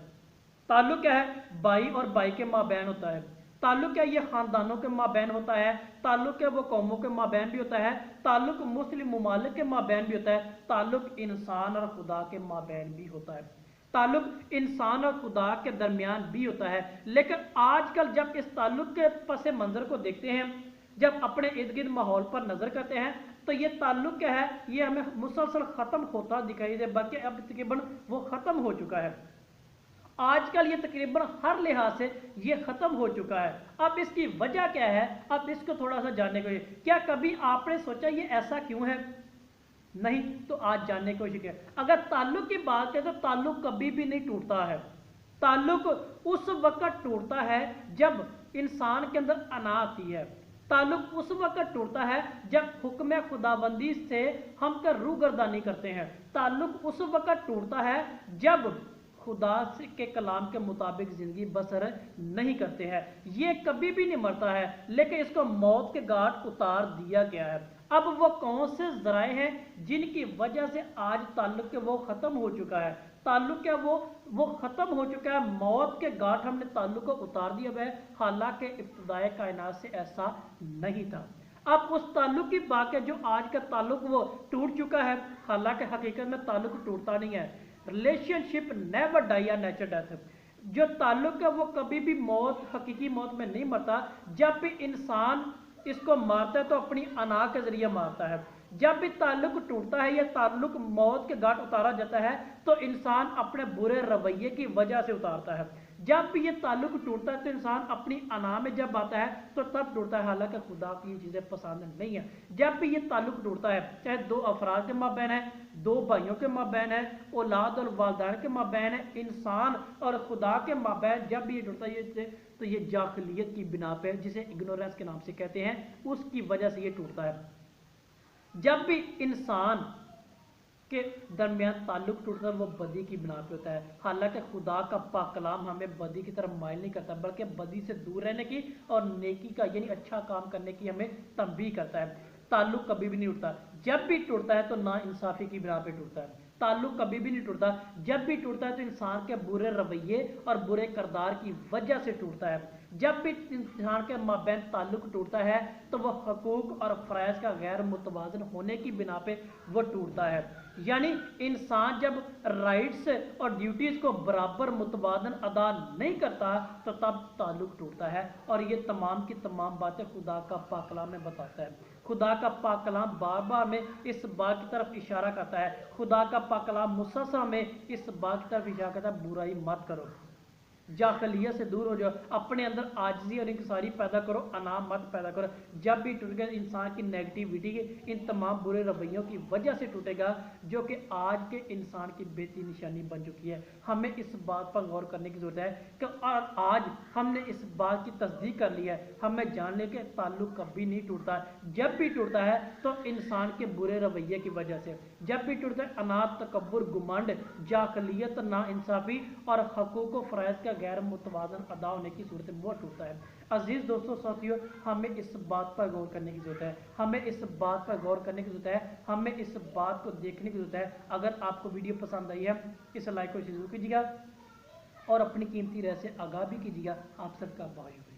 ताल्लुक क्या है, भाई और भाई के माबैन होता है। ताल्लुक क्या है, ये खानदानों के माबैन होता है। ताल्लुक क्या है, वो कौमों के माबैन भी होता है। ताल्लुक मुस्लिम मुमालिक के माबैन भी होता है। ताल्लुक इंसान और खुदा के माबैन भी होता है। ताल्लुक इंसान और खुदा के दरमियान भी होता है। लेकिन आजकल जब इस ताल्लुक के पस मंज़र को देखते हैं, जब अपने इर्द गिर्द माहौल पर नजर करते हैं, तो ये ताल्लुक क्या है, ये हमें मुसलसल खत्म होता दिखाई दे, बल्कि अब तकरीबन वो खत्म हो चुका है। आजकल ये तकरीबन हर लिहाज से ये खत्म हो चुका है। अब इसकी वजह क्या है, अब इसको थोड़ा सा जानने को, क्या कभी आपने सोचा ये ऐसा क्यों है? नहीं, तो आज जानने की कोशिश करें। अगर ताल्लुक की बात करें तो ताल्लुक कभी भी नहीं टूटता है। ताल्लुक उस वक्त टूटता है जब इंसान के अंदर अना आती है। ताल्लुक उस वक्त टूटता है जब हुक्म खुदाबंदी से हम कर रूगर्दानी करते हैं। ताल्लुक उस वक्त टूटता है जब खुदा के कलाम के मुताबिक ज़िंदगी बसर नहीं करते हैं। ये कभी भी नहीं मरता है, लेकिन इसको मौत के घाट उतार दिया गया है। अब वो कौन से ज़राए हैं जिनकी वजह से आज ताल्लुक के वो ख़त्म हो चुका है। ताल्लुक क्या वो ख़त्म हो चुका है, मौत के घाट हमने ताल्लुक को उतार दिया है। हालांकि इब्तिदाए कायनात से ऐसा नहीं था। अब उस ताल्लुक की बात है जो आज का ताल्लुक वो टूट चुका है, हालांकि हकीकत में ताल्लुक टूटता नहीं है। रिलेशनशिप नेवर डाई या नेचर डेथ, जो ताल्लुक है वो कभी भी मौत, हकीकी मौत में नहीं मरता। जब भी इंसान इसको मारता है तो अपनी अना के जरिए मारता है। जब भी ताल्लुक टूटता है या ताल्लुक मौत के घाट उतारा जाता है तो इंसान अपने बुरे रवैये की वजह से उतारता है। जब भी ये ताल्लुक टूटता है तो इंसान अपनी अना में जब आता है तो तब टूटता है, हालांकि खुदा की ये चीज़ें पसंद नहीं है। जब भी ये ताल्लुक टूटता है, चाहे दो अफराद के माबैन है, दो भाइयों के माबैन है, औलाद और वालिदैन के माबैन है, इंसान और खुदा के माबैन, जब भी ये टूटता है तो ये जाहिलियत की बिना पे, जिसे इग्नोरेंस के नाम से कहते हैं, उसकी वजह से ये टूटता है। जब भी इंसान के दरमियान ताल्लुक टूटता है वो बदी की बिना पे होता है। हालांकि खुदा का पाक कलाम हमें बदी की तरफ माइल नहीं करता, बल्कि बदी से दूर रहने की और नेकी का यानी अच्छा काम करने की हमें तंबीह करता है। ताल्लुक कभी भी नहीं टूटता। जब भी टूटता है तो ना इंसाफी की बिना पे टूटता है। ताल्लुक कभी भी नहीं टूटता। जब भी टूटता है तो इंसान के बुरे रवैये और बुरे किरदार की वजह से टूटता है। जब भी इंसान के माबैन ताल्लुक टूटता है तो वह हकूक और फ़राइज़ का गैर मुतवाज़न होने की बिना पे वो टूटता है। यानी इंसान जब राइट्स और ड्यूटीज़ को बराबर मुतवाज़न अदा नहीं करता तो तब ताल्लुक टूटता है। और ये तमाम की तमाम बातें खुदा का पाक कलाम में बताता है। खुदा का पाक कलाम बार बार में इस बात की तरफ इशारा करता है। खुदा का पाक कलाम मुसलसल में इस बात की तरफ इशारा करता है, बुराई मत करो, जाहिलियत से दूर हो जाओ, अपने अंदर आजिज़ी और इंकसारी पैदा करो, अना मत पैदा करो। जब भी टूटेगा इंसान की नेगेटिविटी इन तमाम बुरे रवैयों की वजह से टूटेगा, जो कि आज के इंसान की बेहतरीन निशानी बन चुकी है। हमें इस बात पर गौर करने की ज़रूरत है कि आज हमने इस बात की तस्दीक कर ली है, हमें जान ले कि ताल्लुक कभी नहीं टूटता। जब भी टूटता है तो इंसान के बुरे रवैये की वजह से, जब भी टूटता है अनात, तकब्बुर, गुमंड, जाहिलियत, नाइंसाफ़ी और हकूक़ व फ़राइज़ का गैर मुतवाज़न अदा होने की सूरत में वो टूटता है। अजीज़ दोस्तों, साथियों, हमें इस बात पर गौर करने की ज़रूरत है, हमें इस बात पर गौर करने की ज़रूरत है, हमें इस बात को देखने की ज़रूरत है। अगर आपको वीडियो पसंद आई है, इस लाइक को ज़रूर कीजिएगा और अपनी कीमती राय से आगाह भी कीजिएगा। आप सबका बहुत शुक्रिया।